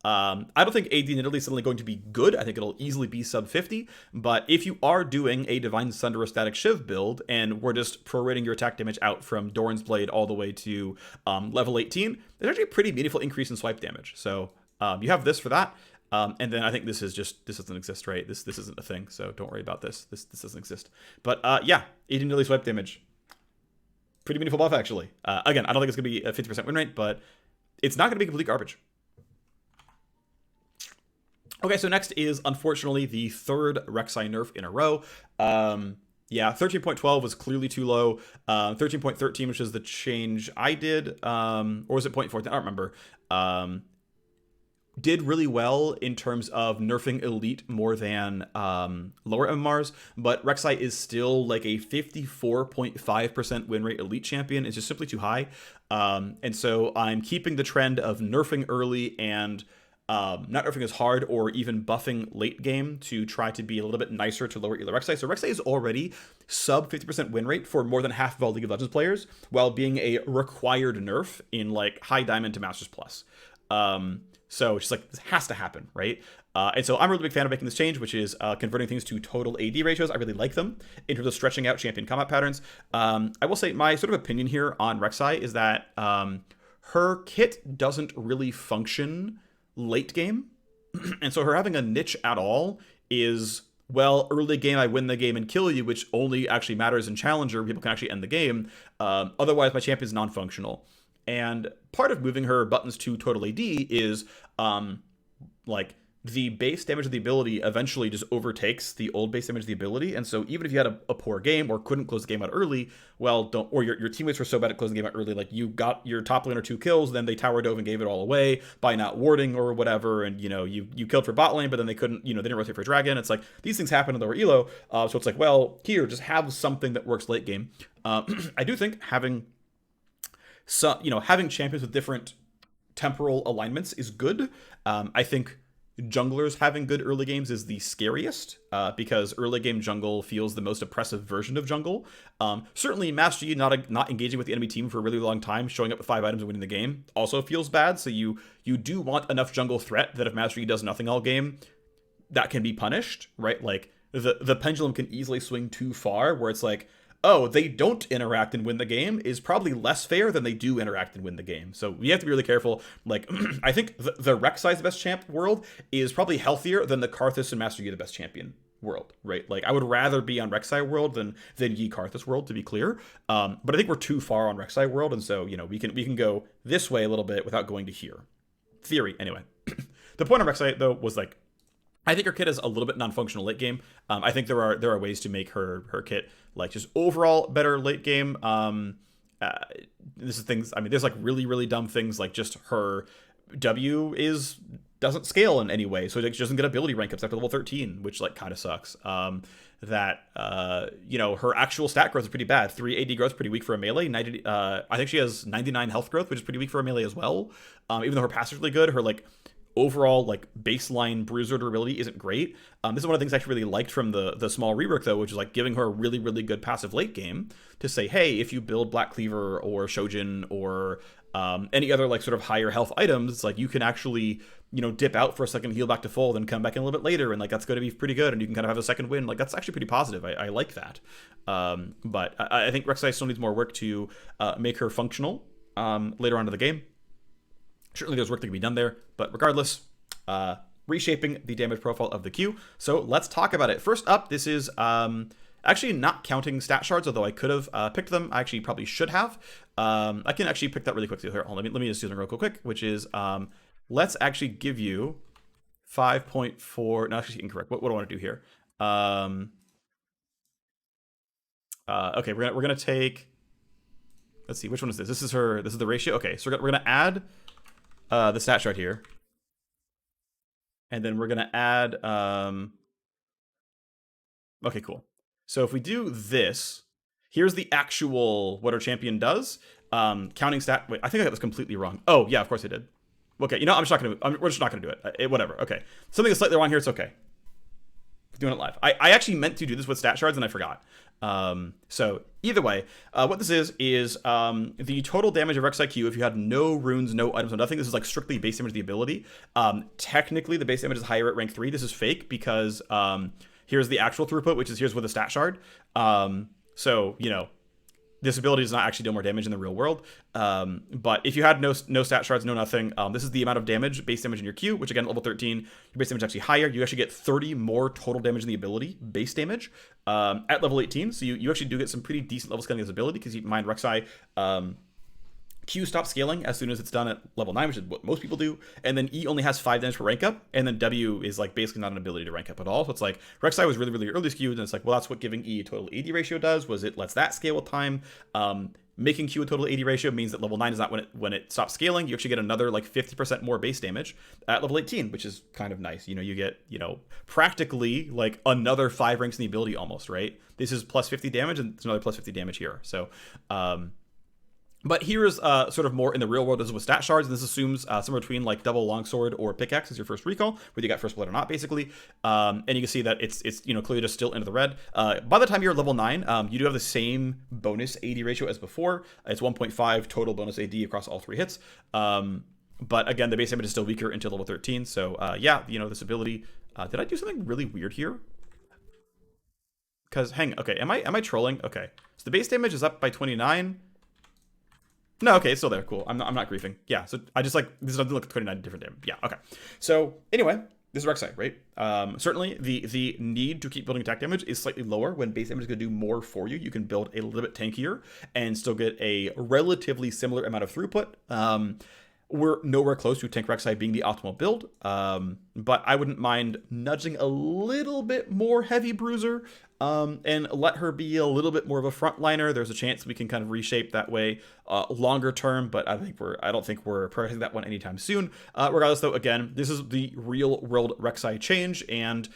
I don't think AD Nidalee is suddenly going to be good. I think it'll easily be sub 50. But if you are doing a Divine Sunderer Static Shiv build, and we're just prorating your attack damage out from Doran's Blade all the way to level 18, there's actually a pretty meaningful increase in swipe damage. So you have this for that. And then I think this doesn't exist, right? This isn't a thing, so don't worry about this. This doesn't exist. But yeah, AD Nidalee swipe damage. Pretty meaningful buff, actually. Again, I don't think it's going to be a 50% win rate, but it's not going to be complete garbage. Okay, so next is, unfortunately, the 3rd Rek'Sai nerf in a row. Yeah, 13.12 was clearly too low. 13.13, which is the change I did, or was it 0.14? I don't remember. Did really well in terms of nerfing elite more than lower MMRs, but Rek'Sai is still like a 54.5% win rate elite champion. It's just simply too high. And so I'm keeping the trend of nerfing early and not nerfing as hard, or even buffing late game to try to be a little bit nicer to lower elo Rek'Sai. So Rek'Sai is already sub 50% win rate for more than half of all League of Legends players, while being a required nerf in like high diamond to Masters Plus. So it's just like, this has to happen, right? And so I'm a really big fan of making this change, which is converting things to total AD ratios. I really like them in terms of stretching out champion combat patterns. I will say my sort of opinion here on Rek'Sai is that her kit doesn't really function late game. And so her having a niche at all is, well, early game I win the game and kill you, which only actually matters in Challenger. People can actually end the game. Otherwise, my champion's non-functional. And part of moving her buttons to total AD is like the base damage of the ability eventually just overtakes the old base damage of the ability. And so even if you had a poor game or couldn't close the game out early, well, or your teammates were so bad at closing the game out early, like you got your top laner 2 kills, then they tower dove and gave it all away by not warding or whatever. And, you know, you killed for bot lane, but then they couldn't, you know, they didn't rotate for dragon. It's like, these things happen in lower elo. So it's like, well, here, just have something that works late game. I do think having champions with different temporal alignments is good. I think junglers having good early games is the scariest, because early game jungle feels the most oppressive version of jungle. Certainly Master Yi not engaging with the enemy team for a really long time, showing up with 5 items and winning the game also feels bad. So you do want enough jungle threat that if Master Yi does nothing all game, that can be punished, right? Like the pendulum can easily swing too far, where it's like, oh, they don't interact and win the game is probably less fair than they do interact and win the game. So we have to be really careful. Like, I think the Rek'Sai's best champ world is probably healthier than the Karthus and Master Yi the best champion world, right? Like I would rather be on Rek'Sai world than Yi Karthus world, to be clear. But I think we're too far on Rek'Sai world, and so we can go this way a little bit without going to here. Theory, anyway. The point of Rek'Sai though was like, I think her kit is a little bit non-functional late game. I think there are ways to make her kit like just overall better late game. This is things. I mean, there's like really dumb things like just her W doesn't scale in any way, so she doesn't get ability rank ups after level 13, which like kind of sucks. Her actual stat growth is pretty bad. 3 AD growth is pretty weak for a melee. I think she has 99 health growth, which is pretty weak for a melee as well. Even though her passive is really good, her like overall like baseline bruiser durability isn't great. This is one of the things I actually really liked from the small rework though, which is like giving her a really good passive late game to say, hey, if you build Black Cleaver or Shojin or any other like sort of higher health items, it's like you can actually dip out for a second, heal back to full, then come back in a little bit later, and like that's going to be pretty good, and you can kind of have a second win. Like that's actually pretty positive. I like that. But I think Rek'Sai still needs more work to make her functional later on in the game. Certainly there's work that can be done there, but regardless, reshaping the damage profile of the Q. So let's talk about it. First up, this is actually not counting stat shards, although I could have picked them. I actually probably should have. I can actually pick that really quickly here. Let me just do them real quick, which is let's actually give you 5.4. No, actually incorrect. What do I want to do here? Okay, we're gonna take. Let's see, which one is this? This is the ratio. Okay, so we're gonna add the stat chart here, and then we're gonna add. Okay, cool. So if we do this, here's the actual what our champion does. Counting stat. Wait, I think I got this completely wrong. Oh yeah, of course I did. Okay, we're just not gonna do it. Whatever. Okay, something is slightly wrong here. It's okay. Doing it live. I actually meant to do this with stat shards and I forgot. So either way, what this is the total damage of Rek'Sai Q if you had no runes, no items, no nothing. This is like strictly base damage of the ability. Technically the base damage is higher at rank 3. This is fake because here's the actual throughput, which is here's with a stat shard. This ability does not actually deal more damage in the real world. But if you had no stat shards, no nothing, this is the amount of damage, base damage in your Q, which again, level 13, your base damage is actually higher. You actually get 30 more total damage in the ability, base damage, at level 18. So you actually do get some pretty decent level scaling of this ability, because keep in mind, Rek'Sai, Q stops scaling as soon as it's done at level 9, which is what most people do. And then E only has 5 damage per rank up. And then W is like basically not an ability to rank up at all. So it's like Rek'Sai was really early skewed. And it's like, well, that's what giving E a total AD ratio does, was it lets that scale with time. Making Q a total AD ratio means that level 9 is not when it stops scaling. You actually get another like 50% more base damage at level 18, which is kind of nice. You get, practically like another 5 ranks in the ability almost, right? This is plus 50 damage and there's another plus 50 damage here. So, but here is sort of more in the real world. This is with stat shards, and this assumes somewhere between like double longsword or pickaxe is your first recall, whether you got first blood or not, basically. And you can see that it's clearly just still into the red. By the time you're level 9, you do have the same bonus AD ratio as before. It's 1.5 total bonus AD across all 3 hits. But again, the base damage is still weaker until level 13. So this ability. Did I do something really weird here? Because okay, am I trolling? Okay, so the base damage is up by 29. No, okay, it's still there. Cool. I'm not griefing. Yeah, so I just like this doesn't look 29 different damage. Yeah, okay. So anyway, this is Rek'Sai, right? Certainly the need to keep building attack damage is slightly lower when base damage is going to do more for you. You can build a little bit tankier and still get a relatively similar amount of throughput. We're nowhere close to Tank Rek'Sai being the optimal build, but I wouldn't mind nudging a little bit more heavy bruiser and let her be a little bit more of a frontliner. There's a chance we can kind of reshape that way longer term, but I don't think we're prioritizing that one anytime soon. Regardless, though, again, this is the real world Rek'Sai change, and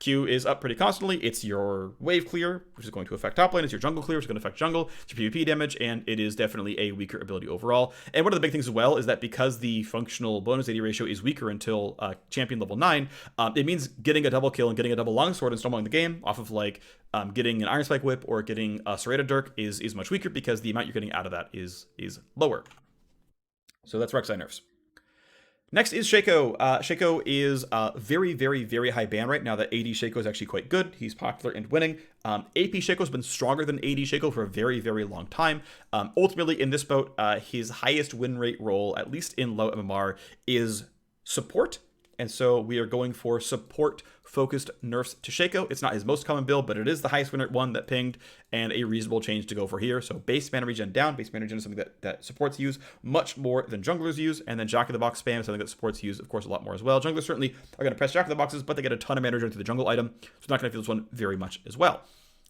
Q is up pretty constantly. It's your wave clear, which is going to affect top lane. It's your jungle clear, which is going to affect jungle. It's your PvP damage, and it is definitely a weaker ability overall. And one of the big things as well is that because the functional bonus AD ratio is weaker until champion level 9, it means getting a double kill and getting a double longsword and snowballing the game off of like getting an Iron Spike Whip or getting a Serrated Dirk is much weaker because the amount you're getting out of that is lower. So that's Rek'Sai nerfs. Next is Shaco. Shaco is very high ban right now. That AD Shaco is actually quite good. He's popular and winning. AP Shaco has been stronger than AD Shaco for a very long time. Ultimately, in this boat, his highest win rate role, at least in low MMR, is support. and so we are going for support-focused nerfs to Shaco. It's not his most common build, but it is the highest win rate one that pinged, and a reasonable change to go for here. So base mana regen down. Base mana regen is something that supports use much more than junglers use, and then Jack-in-the-Box spam is something that supports use, of course, a lot more as well. Junglers certainly are going to press Jack-in-the-Boxes, but they get a ton of mana regen through the jungle item, so it's not going to feel this one very much as well.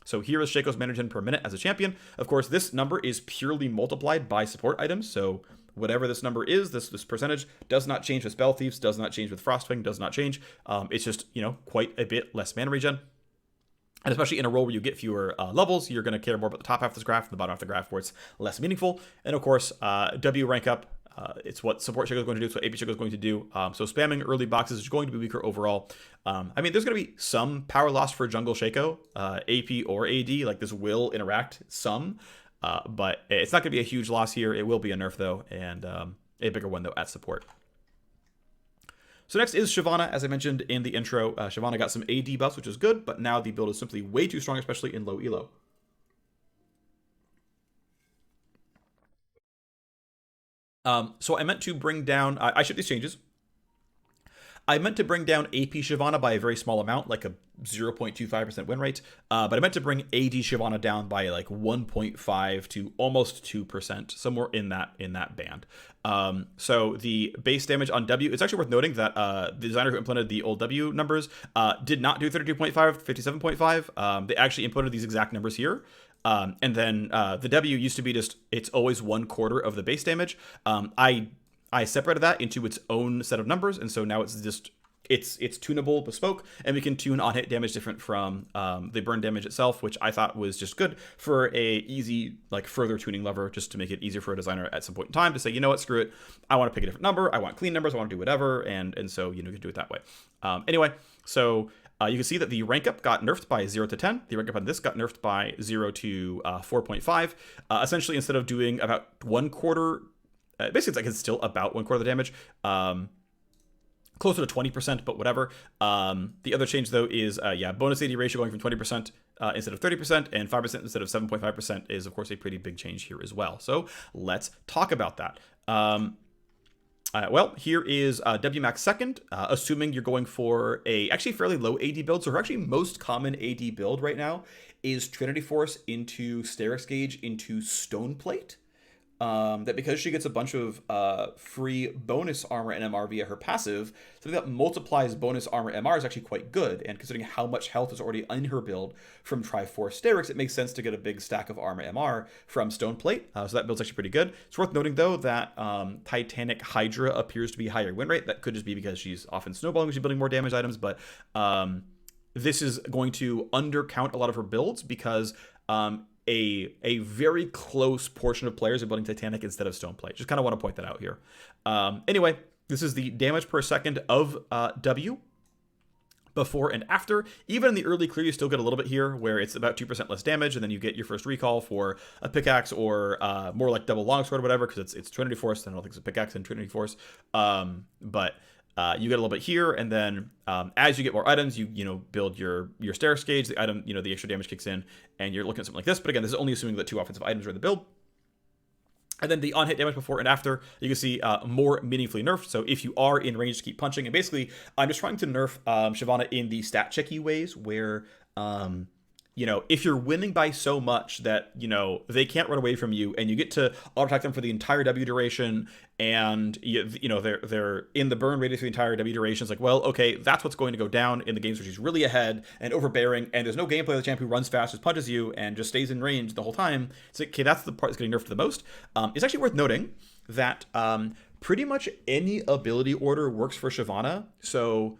So here is Shaco's mana regen per minute as a champion. Of course, this number is purely multiplied by support items, so whatever this number is, this percentage does not change with Spell Thieves, does not change with Frostwing, does not change. It's just, quite a bit less mana regen. And especially in a role where you get fewer levels, you're going to care more about the top half of this graph than the bottom half of the graph where it's less meaningful. And of course, W rank up. It's what support Shaco is going to do. It's what AP Shaco is going to do. So spamming early boxes is going to be weaker overall. There's going to be some power loss for jungle Shaco, AP or AD. Like this will interact some. But it's not going to be a huge loss here. It will be a nerf, though, and a bigger one, though, at support. So next is Shyvana. As I mentioned in the intro, Shyvana got some AD buffs, which is good, but now the build is simply way too strong, especially in low elo. So I meant to bring down... I shipped these changes. I meant to bring down AP Shyvana by a very small amount, like a 0.25% win rate, but I meant to bring AD Shyvana down by like 1.5 to almost 2%, somewhere in that band. So the base damage on W, it's actually worth noting that the designer who implemented the old W numbers did not do 32.5, 57.5. They actually implemented these exact numbers here. And then the W used to be just, it's always 1/4 of the base damage. I separated that into its own set of numbers, and so now it's just it's tunable bespoke, and we can tune on hit damage different from the burn damage itself, which I thought was just good for a easy like further tuning lever, just to make it easier for a designer at some point in time to say, you know what, screw it, I want to pick a different number, I want clean numbers, I want to do whatever, and so you can do it that way. Anyway, so you can see that the rank up got nerfed by 0 to 10. The rank up on this got nerfed by 0 to 4.5. Essentially, instead of doing about 1/4. Basically, it's like it's still about 1/4 of the damage, closer to 20%, but whatever. The other change, though, is, bonus AD ratio going from 20% instead of 30%, and 5% instead of 7.5% is, of course, a pretty big change here as well. So let's talk about that. Well, here is WMAX second, assuming you're going for a actually fairly low AD build. So her actually most common AD build right now is Trinity Force into Sterak's Gauge into Stoneplate. That because she gets a bunch of free bonus armor and MR via her passive, something that multiplies bonus armor MR is actually quite good. And considering how much health is already in her build from Triforce Sterak's, it makes sense to get a big stack of armor MR from Stoneplate. So that build's actually pretty good. It's worth noting, though, that Titanic Hydra appears to be higher win rate. That could just be because she's often snowballing when she's building more damage items, but this is going to undercount a lot of her builds because a very close portion of players are building Titanic instead of Stoneplate. Just kind of want to point that out here. Anyway, this is the damage per second of W before and after. Even in the early clear, you still get a little bit here where it's about 2% less damage, and then you get your first recall for a pickaxe or more like double longsword or whatever, because it's Trinity Force. I don't think it's a pickaxe in Trinity Force. But you get a little bit here, and then as you get more items, you build your Sterak's Gauge. The item, the extra damage kicks in, and you're looking at something like this. But again, this is only assuming that 2 offensive items are in the build. And then the on-hit damage before and after, you can see more meaningfully nerfed. So if you are in range to keep punching, and basically, I'm just trying to nerf Shyvana in the stat checky ways where if you're winning by so much that, they can't run away from you and you get to auto-attack them for the entire W duration and, they're in the burn radius for the entire W duration. It's like, well, okay, that's what's going to go down in the games where she's really ahead and overbearing and there's no gameplay of the champ who runs fast, just punches you and just stays in range the whole time. It's like, okay, that's the part that's getting nerfed the most. It's actually worth noting that pretty much any ability order works for Shyvana. So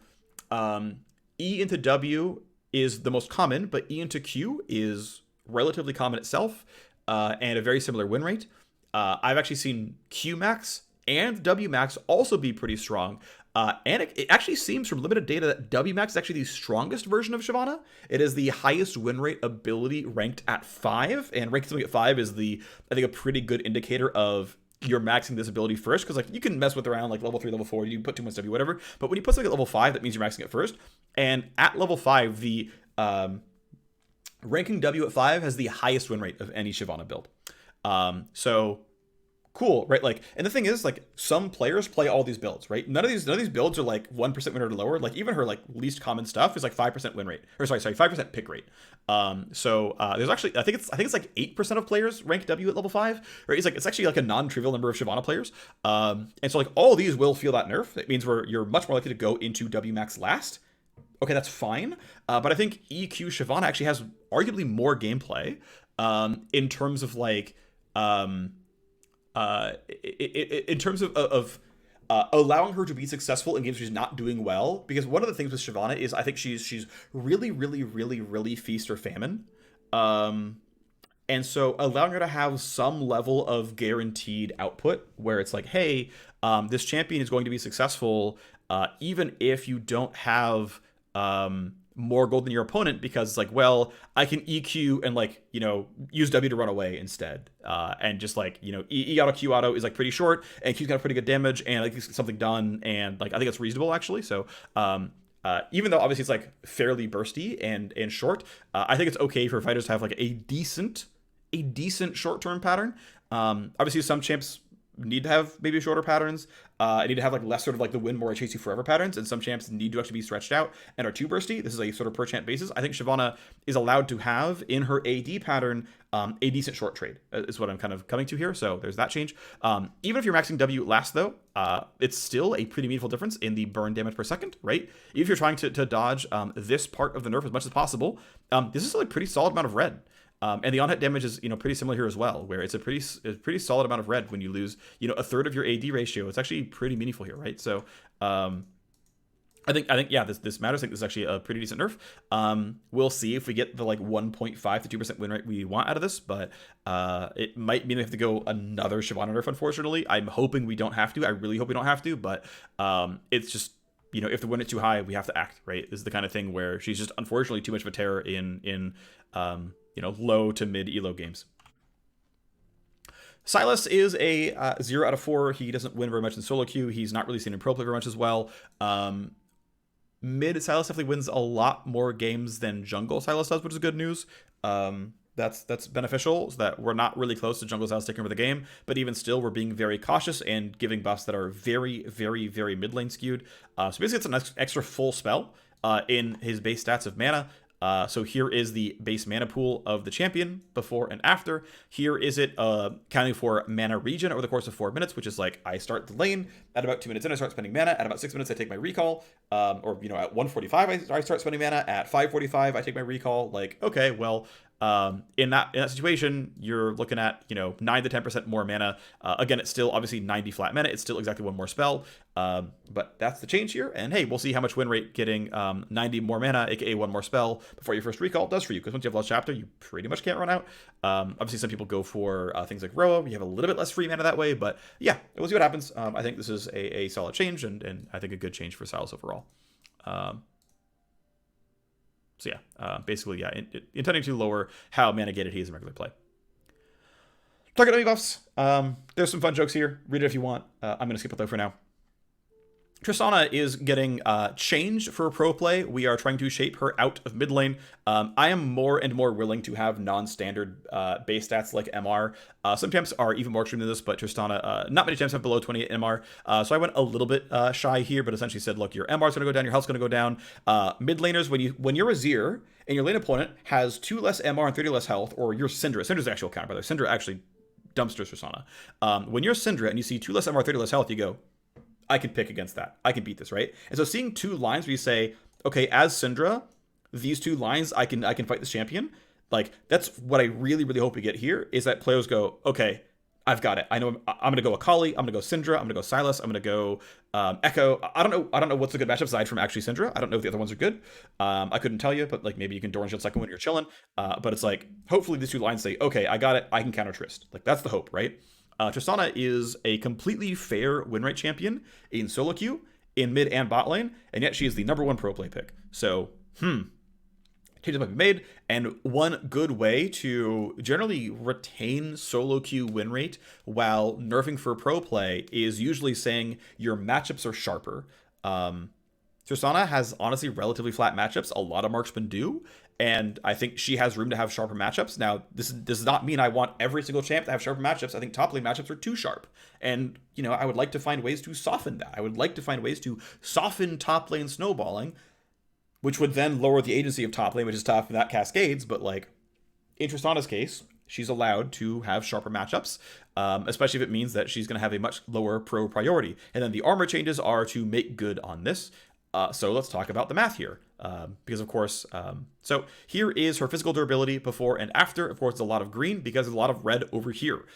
E into W is the most common, but E into Q is relatively common itself, and a very similar win rate. I've actually seen Q max and W max also be pretty strong, and it actually seems from limited data that W max is actually the strongest version of Shyvana. It is the highest win rate ability ranked at 5, and ranking something at 5 is I think a pretty good indicator of you're maxing this ability first, because like you can mess with around like level 3, level 4, you put too much W, whatever, but when you put something at level 5, that means you're maxing it first. And at level 5, the ranking W at 5 has the highest win rate of any Shyvana build. So cool, right? Like, and the thing is, like, some players play all these builds, right? None of these builds are like 1% win rate or lower. Like, even her like least common stuff is like 5% win rate, or sorry, 5% pick rate. There's actually, I think it's like 8% of players rank W at level 5, right? It's actually like a non-trivial number of Shyvana players. And so like all these will feel that nerf. It means you're much more likely to go into W max last. Okay, that's fine. But I think EQ Shyvana actually has arguably more gameplay in terms of like in terms of allowing her to be successful in games she's not doing well. Because one of the things with Shyvana is I think she's really, really, really, really feast or famine. And so allowing her to have some level of guaranteed output where it's like, hey, this champion is going to be successful even if you don't have more gold than your opponent, because it's like, well, I can EQ and like, you know, use W to run away instead. And just like, you know, E auto, Q auto is like pretty short, and Q's got pretty good damage, and like something done, and like I think it's reasonable actually. So even though obviously it's like fairly bursty and short, I think it's okay for fighters to have like a decent short-term pattern. Obviously some champs need to have maybe shorter patterns. I need to have like less sort of like the win more I chase you forever patterns, and some champs need to actually be stretched out and are too bursty. This is a sort of per champ basis. I think Shyvana is allowed to have in her AD pattern a decent short trade is what I'm kind of coming to here. So there's that change. Even if you're maxing W last though, it's still a pretty meaningful difference in the burn damage per second, right? If you're trying to dodge this part of the nerf as much as possible, this is a pretty solid amount of red. And the on-hit damage is, you know, pretty similar here as well, where it's a pretty solid amount of red when you lose, you know, a third of your AD ratio. It's actually pretty meaningful here, right? So, I think yeah, this matters. I think this is actually a pretty decent nerf. We'll see if we get the like 1.5 to 2% win rate we want out of this, but it might mean we have to go another Shyvana nerf. Unfortunately, I'm hoping we don't have to. I really hope we don't have to, but it's just, you know, if the win is too high, we have to act, right? This is the kind of thing where she's just unfortunately too much of a terror in you know, low to mid elo games. Sylas is a 0 out of 4. He doesn't win very much in solo queue. He's not really seen in pro play very much as well. Mid Sylas definitely wins a lot more games than jungle Sylas does, which is good news. That's beneficial, so that we're not really close to jungle Sylas taking over the game, but even still, we're being very cautious and giving buffs that are very, very, very mid lane skewed. So basically, it's an extra full spell in his base stats of mana. So here is the base mana pool of the champion before and after. Here is it counting for mana regen over the course of 4 minutes, which is like I start the lane at about 2 minutes in, I start spending mana. At about 6 minutes, I take my recall. Or, you know, at 1:45, I start spending mana. At 5:45, I take my recall. Like, okay, well, in that situation, you're looking at, you know, 9 to 10% more mana. Again, it's still obviously 90 flat mana. It's still exactly one more spell. But that's the change here. And hey, we'll see how much win rate getting 90 more mana, aka one more spell before your first recall does for you. Because once you have Lost Chapter, you pretty much can't run out. Obviously, some people go for things like Roa. You have a little bit less free mana that way. But yeah, we'll see what happens. I think this is a solid change, and I think a good change for Sylas overall. So yeah, basically, yeah, intending to lower how mana gated he is in regular play. Talking about buffs, there's some fun jokes here. Read it if you want. I'm going to skip it though for now. Tristana is getting changed for pro play. We are trying to shape her out of mid lane. I am more and more willing to have non-standard base stats like MR. Some champs are even more extreme than this, but Tristana, not many champs have below 28 MR. So I went a little bit shy here, but essentially said, look, your MR is going to go down, your health's going to go down. Mid laners, when you're a Azir and your lane opponent has 2 less MR and 30 less health, or you're Syndra. Syndra's the actual counter, by the way. Syndra actually dumpsters Tristana. When you're Syndra and you see 2 less MR, 30 less health, you go, I can pick against that. I can beat this, right? And so seeing 2 lines where you say, okay, as Syndra, these 2 lines, I can fight this champion. Like, that's what I really, really hope we get here, is that players go, okay, I've got it. I know I'm going to go Akali, I'm going to go Syndra, I'm going to go Sylas, I'm going to go Ekko. I don't know what's a good matchup aside from actually Syndra. I don't know if the other ones are good. I couldn't tell you, but like maybe you can Doran Shield second when you're chilling. But it's like, hopefully these 2 lines say, okay, I got it. I can counter Trist. Like, that's the hope, right? Tristana is a completely fair win rate champion in solo queue, in mid and bot lane, and yet she is the #1 pro play pick. So, changes might be made, and one good way to generally retain solo queue win rate while nerfing for pro play is usually saying your matchups are sharper. Tristana has honestly relatively flat matchups. A lot of marksmen do. And I think she has room to have sharper matchups. Now, this does not mean I want every single champ to have sharper matchups. I think top lane matchups are too sharp. And, you know, I would like to find ways to soften that. I would like to find ways to soften top lane snowballing, which would then lower the agency of top lane, which is tough, that cascades. But, like, in Tristana's case, she's allowed to have sharper matchups, especially if it means that she's going to have a much lower pro priority. And then the armor changes are to make good on this. So let's talk about the math here. Because, of course, so here is her physical durability before and after. Of course, it's a lot of green because there's a lot of red over here.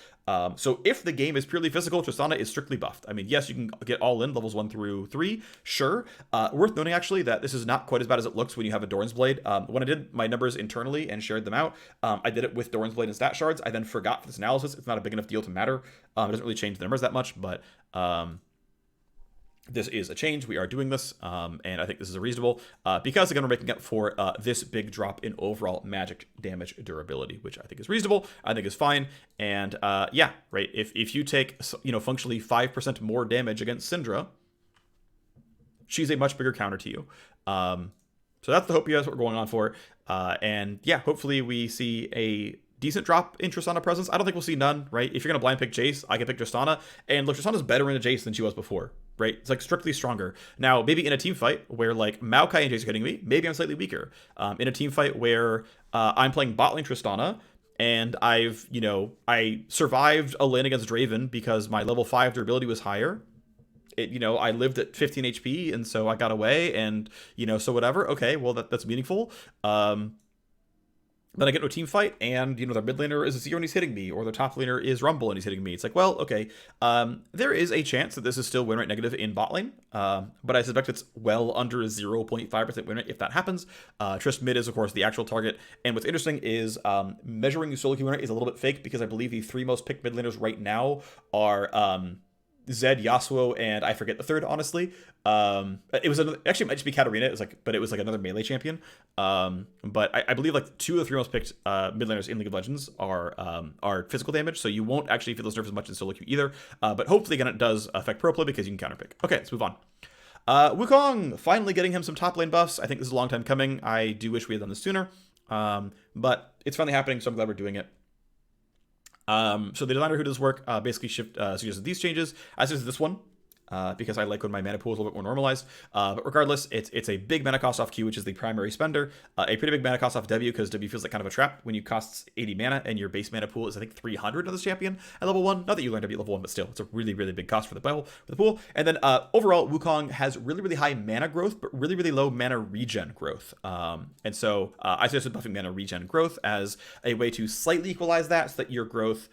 So if the game is purely physical, Tristana is strictly buffed. I mean, yes, you can get all in levels 1 through 3, sure. Worth noting, actually, that this is not quite as bad as it looks when you have a Doran's Blade. When I did my numbers internally and shared them out, I did it with Doran's Blade and stat shards. I then forgot for this analysis. It's not a big enough deal to matter. It doesn't really change the numbers that much, but... this is a change. We are doing this, and I think this is a reasonable, because, again, we're making up for this big drop in overall magic damage durability, which I think is reasonable, I think is fine, and yeah, right, if you take, you know, functionally 5% more damage against Syndra, she's a much bigger counter to you. So that's the hope, you guys, what we're going on for, and yeah, hopefully we see a decent drop in Tristana presence. I don't think we'll see none, right? If you're going to blind pick Jace, I can pick Tristana, and look, Tristana's better in a Jace than she was before, right? It's like strictly stronger. Now, maybe in a team fight where like Maokai and Jace are hitting me, maybe I'm slightly weaker. In a team fight where I'm playing bot lane Tristana, and I've, you know, I survived a lane against Draven because my level 5 durability was higher. You know, I lived at 15 HP, and so I got away, and, you know, so whatever. Okay, well, that's meaningful. Then I get into a team fight, and, you know, their mid laner is a Zero and he's hitting me, or their top laner is Rumble and he's hitting me. It's like, well, okay, there is a chance that this is still win rate negative in bot lane, but I suspect it's well under 0.5% win rate if that happens. Trist mid is, of course, the actual target, and what's interesting is measuring solo queue win rate is a little bit fake, because I believe the 3 most picked mid laners right now are Zed, Yasuo, and I forget the third, honestly. It was another, actually it might just be Katarina. It was like, but it was like another melee champion. But I believe like 2 of the 3 most picked mid laners in League of Legends are physical damage, so you won't actually feel those nerfs as much in solo queue either. But hopefully, again, it does affect pro play because you can counterpick. Okay, let's move on. Wukong, finally getting him some top lane buffs. I think this is a long time coming. I do wish we had done this sooner, but it's finally happening, so I'm glad we're doing it. So the designer who does work basically suggested these changes. I suggested this one because I like when my mana pool is a little bit more normalized. But regardless, it's a big mana cost off Q, which is the primary spender. A pretty big mana cost off W, because W feels like kind of a trap when you cost 80 mana and your base mana pool is, I think, 300 on this champion at level 1. Not that you learn W at level 1, but still, it's a really, really big cost for the pool. And then overall, Wukong has really, really high mana growth, but really, really low mana regen growth. And so I suggested buffing mana regen growth as a way to slightly equalize that, so that your growth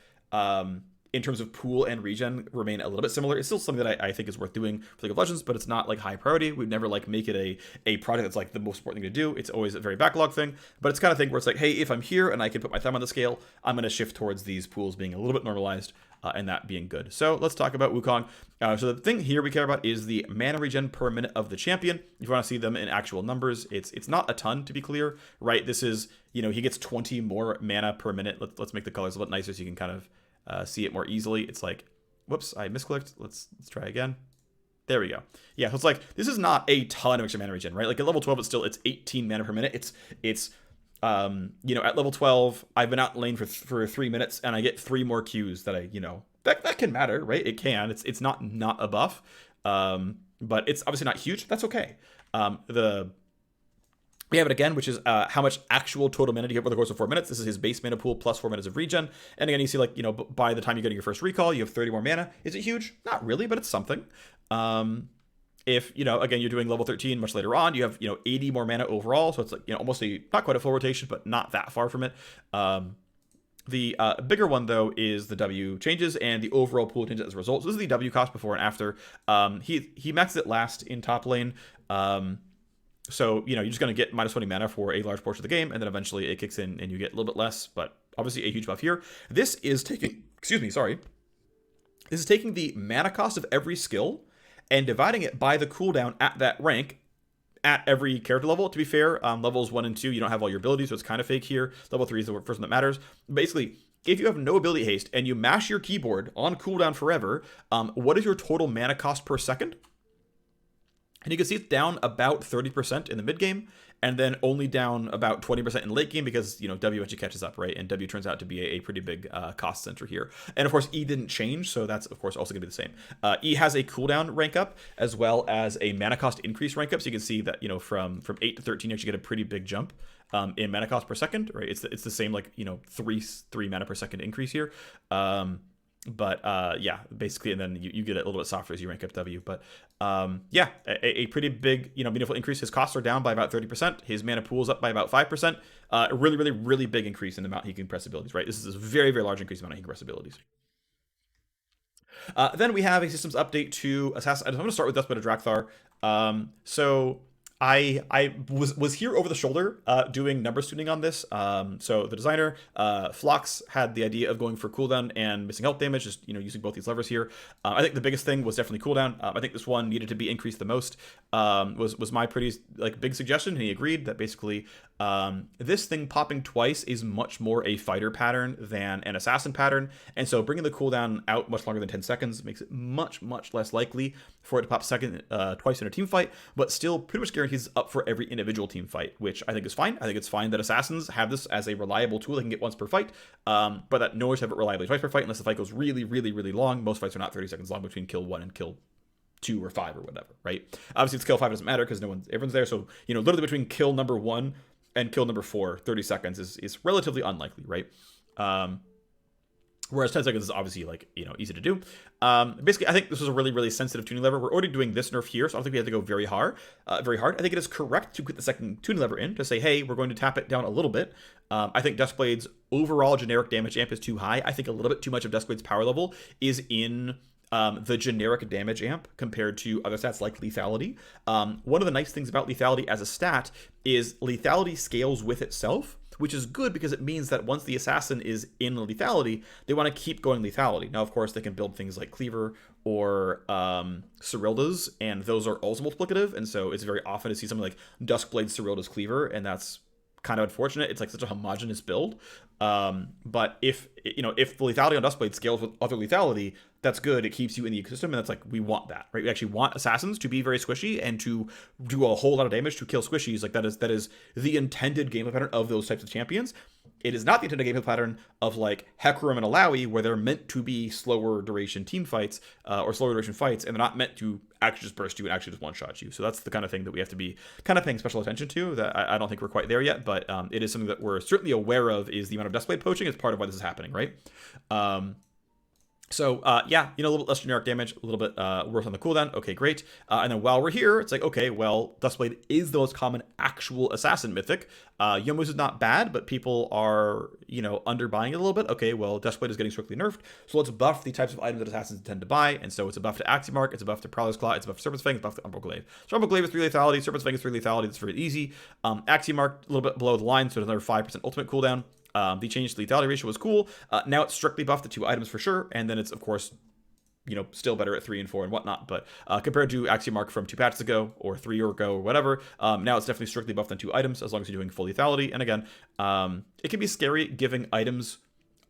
in terms of pool and regen remain a little bit similar. It's still something that I think is worth doing for League of Legends, but it's not like high priority. We'd never like make it a project that's like the most important thing to do. It's always a very backlog thing, but it's kind of thing where it's like, hey, if I'm here and I can put my thumb on the scale, I'm going to shift towards these pools being a little bit normalized and that being good. So let's talk about Wukong. So the thing here we care about is the mana regen per minute of the champion. If you want to see them in actual numbers, it's not a ton, to be clear, right? This is, you know, he gets 20 more mana per minute. Let's make the colors a little bit nicer so you can kind of see it more easily. It's like, whoops, I misclicked. Let's try again. There we go. Yeah, so it's like, this is not a ton of extra mana regen, right? Like at level 12, it's 18 mana per minute. It's you know, at level 12, I've been out in lane for 3 minutes, and I get 3 more Qs that I, you know, that can matter, right? It can. It's not a buff, but it's obviously not huge. That's okay. We have it again, which is how much actual total mana do you get over the course of 4 minutes. This is his base mana pool plus 4 minutes of regen. And again, you see, like, you know, by the time you get your first recall, you have 30 more mana. Is it huge? Not really, but it's something. If, you know, again, you're doing level 13 much later on, you have, you know, 80 more mana overall. So it's like, you know, almost not quite a full rotation, but not that far from it. The bigger one, though, is the W changes and the overall pool changes as a result. So this is the W cost before and after. He maxed it last in top lane. So, you know, you're just going to get minus 20 mana for a large portion of the game, and then eventually it kicks in and you get a little bit less, but obviously a huge buff here. This is taking, This is taking the mana cost of every skill and dividing it by the cooldown at that rank at every character level. To be fair, levels 1 and 2, you don't have all your abilities, so it's kind of fake here. Level 3 is the first one that matters. Basically, if you have no ability haste and you mash your keyboard on cooldown forever, what is your total mana cost per second? And you can see it's down about 30% in the mid game, and then only down about 20% in late game because, you know, W actually catches up, right? And W turns out to be a pretty big cost center here. And of course, E didn't change, so that's of course also going to be the same. E has a cooldown rank up as well as a mana cost increase rank up, so you can see that, you know, from 8 to 13, you actually get a pretty big jump in mana cost per second, right? It's the same, like, you know, three mana per second increase here. But yeah, basically, and then you get it a little bit softer as you rank up W. But yeah, a pretty big, you know, meaningful increase. His costs are down by about 30%. His mana pool is up by about 5%. A really, really, really big increase in the amount he can press abilities, right? This is a very, very large increase in the amount he can press abilities. Then we have a systems update to Assassin. I'm going to start with Despot of Drakthar. So I was here over the shoulder doing numbers tuning on this. So the designer, Phlox, had the idea of going for cooldown and missing health damage, just, you know, using both these levers here. I think the biggest thing was definitely cooldown. I think this one needed to be increased the most. Was my pretty like big suggestion, and he agreed that basically this thing popping twice is much more a fighter pattern than an assassin pattern, and so bringing the cooldown out much longer than 10 seconds makes it much less likely for it to pop twice in a team fight, but still pretty much guarantees up for every individual team fight, which I think is fine. I think it's fine that assassins have this as a reliable tool they can get once per fight, but that no one should have it reliably twice per fight unless the fight goes really long. Most fights are not 30 seconds long between kill 1 and kill 2 or 5 or whatever, right? Obviously, it's kill 5 doesn't matter because everyone's there. So, you know, literally between kill number 1 and kill number 4, 30 seconds is relatively unlikely, right? Whereas 10 seconds is obviously, like, you know, easy to do. Basically, I think this was a really sensitive tuning lever. We're already doing this nerf here, so I don't think we have to go very hard. I think it is correct to put the second tuning lever in to say, hey, we're going to tap it down a little bit. I think Duskblade's overall generic damage amp is too high. I think a little bit too much of Duskblade's power level is in the generic damage amp compared to other stats like lethality. One of the nice things about lethality as a stat is lethality scales with itself, which is good because it means that once the assassin is in lethality, they want to keep going lethality. Now, of course, they can build things like Cleaver or Cyrilda's, and those are also multiplicative, and so it's very often to see something like Duskblade Cyrilda's Cleaver, and that's kind of unfortunate. It's like such a homogenous build. But if the lethality on Duskblade scales with other lethality, that's good. It keeps you in the ecosystem, and that's like, we want that, right? We actually want assassins to be very squishy and to do a whole lot of damage to kill squishies. Like, that is the intended gameplay pattern of those types of champions. It is not the intended gameplay pattern of like Hecarim and Alawi, where they're meant to be slower duration team fights or slower duration fights, and they're not meant to actually just burst you and actually just one-shot you. So that's the kind of thing that we have to be kind of paying special attention to, that I don't think we're quite there yet, but it is something that we're certainly aware of, is the amount of Duskblade poaching is part of why this is happening, right? So, yeah, you know, a little bit less generic damage, a little bit worse on the cooldown. Okay, great. And then while we're here, it's like, okay, well, Duskblade is the most common actual assassin mythic. Yomu's is not bad, but people are, you know, underbuying it a little bit. Okay, well, Duskblade is getting strictly nerfed, so let's buff the types of items that assassins tend to buy. And so it's a buff to Axiomark, it's a buff to Prowler's Claw, it's a buff to Serpent's Fang, it's a buff to Umbral Glaive. So Umbral Glaive is 3 lethality, Serpent's Fang is 3 lethality, that's very easy. Axiomark, a little bit below the line, so another 5% ultimate cooldown. The change to lethality ratio was cool. Now it's strictly buffed to 2 items for sure, and then it's, of course, you know, still better at 3 and 4 and whatnot. But compared to Axiomark from 2 patches ago or 3 or ago or whatever, now it's definitely strictly buffed on 2 items as long as you're doing full lethality. And again, it can be scary giving items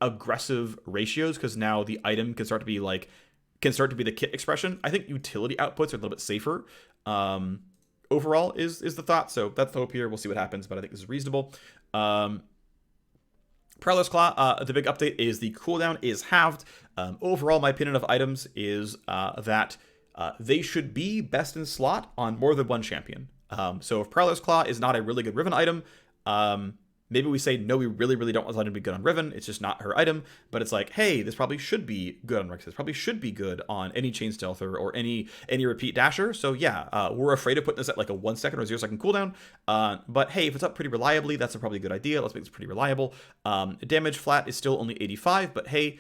aggressive ratios, because now the item can start to be the kit expression. I think utility outputs are a little bit safer. Overall is the thought. So that's the hope here. We'll see what happens, but I think this is reasonable. Prowler's Claw, the big update is the cooldown is halved. Overall, my opinion of items is that they should be best in slot on more than one champion. So if Prowler's Claw is not a really good Riven item, maybe we say, no, we really don't want the item to be good on Riven. It's just not her item. But it's like, hey, this probably should be good on Rek'Sai. This probably should be good on any Chain Stealther or any repeat dasher. So yeah, we're afraid of putting this at like a 1 second or 0 second cooldown. But hey, if it's up pretty reliably, that's probably a good idea. Let's make this pretty reliable. Damage flat is still only 85, but hey,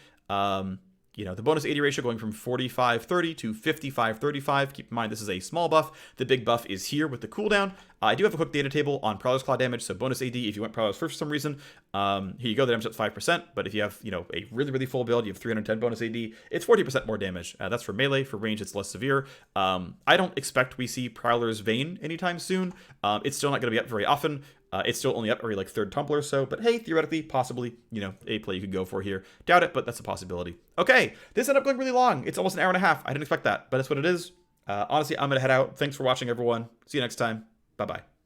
you know, the bonus AD ratio going from 45-30 to 55-35. Keep in mind, this is a small buff. The big buff is here with the cooldown. I do have a quick data table on Prowler's Claw damage, so bonus AD, if you went Prowler's first for some reason, here you go, the damage at 5%, but if you have, you know, a really full build, you have 310 bonus AD, it's 40% more damage. That's for melee. For range, it's less severe. I don't expect we see Prowler's Vein anytime soon. It's still not going to be up very often. It's still only up every like 3rd Tumbler or so, but hey, theoretically, possibly, you know, a play you could go for here. Doubt it, but that's a possibility. Okay, this ended up going really long. It's almost an hour and a half. I didn't expect that, but that's what it is. Honestly, I'm going to head out. Thanks for watching, everyone. See you next time. Bye-bye.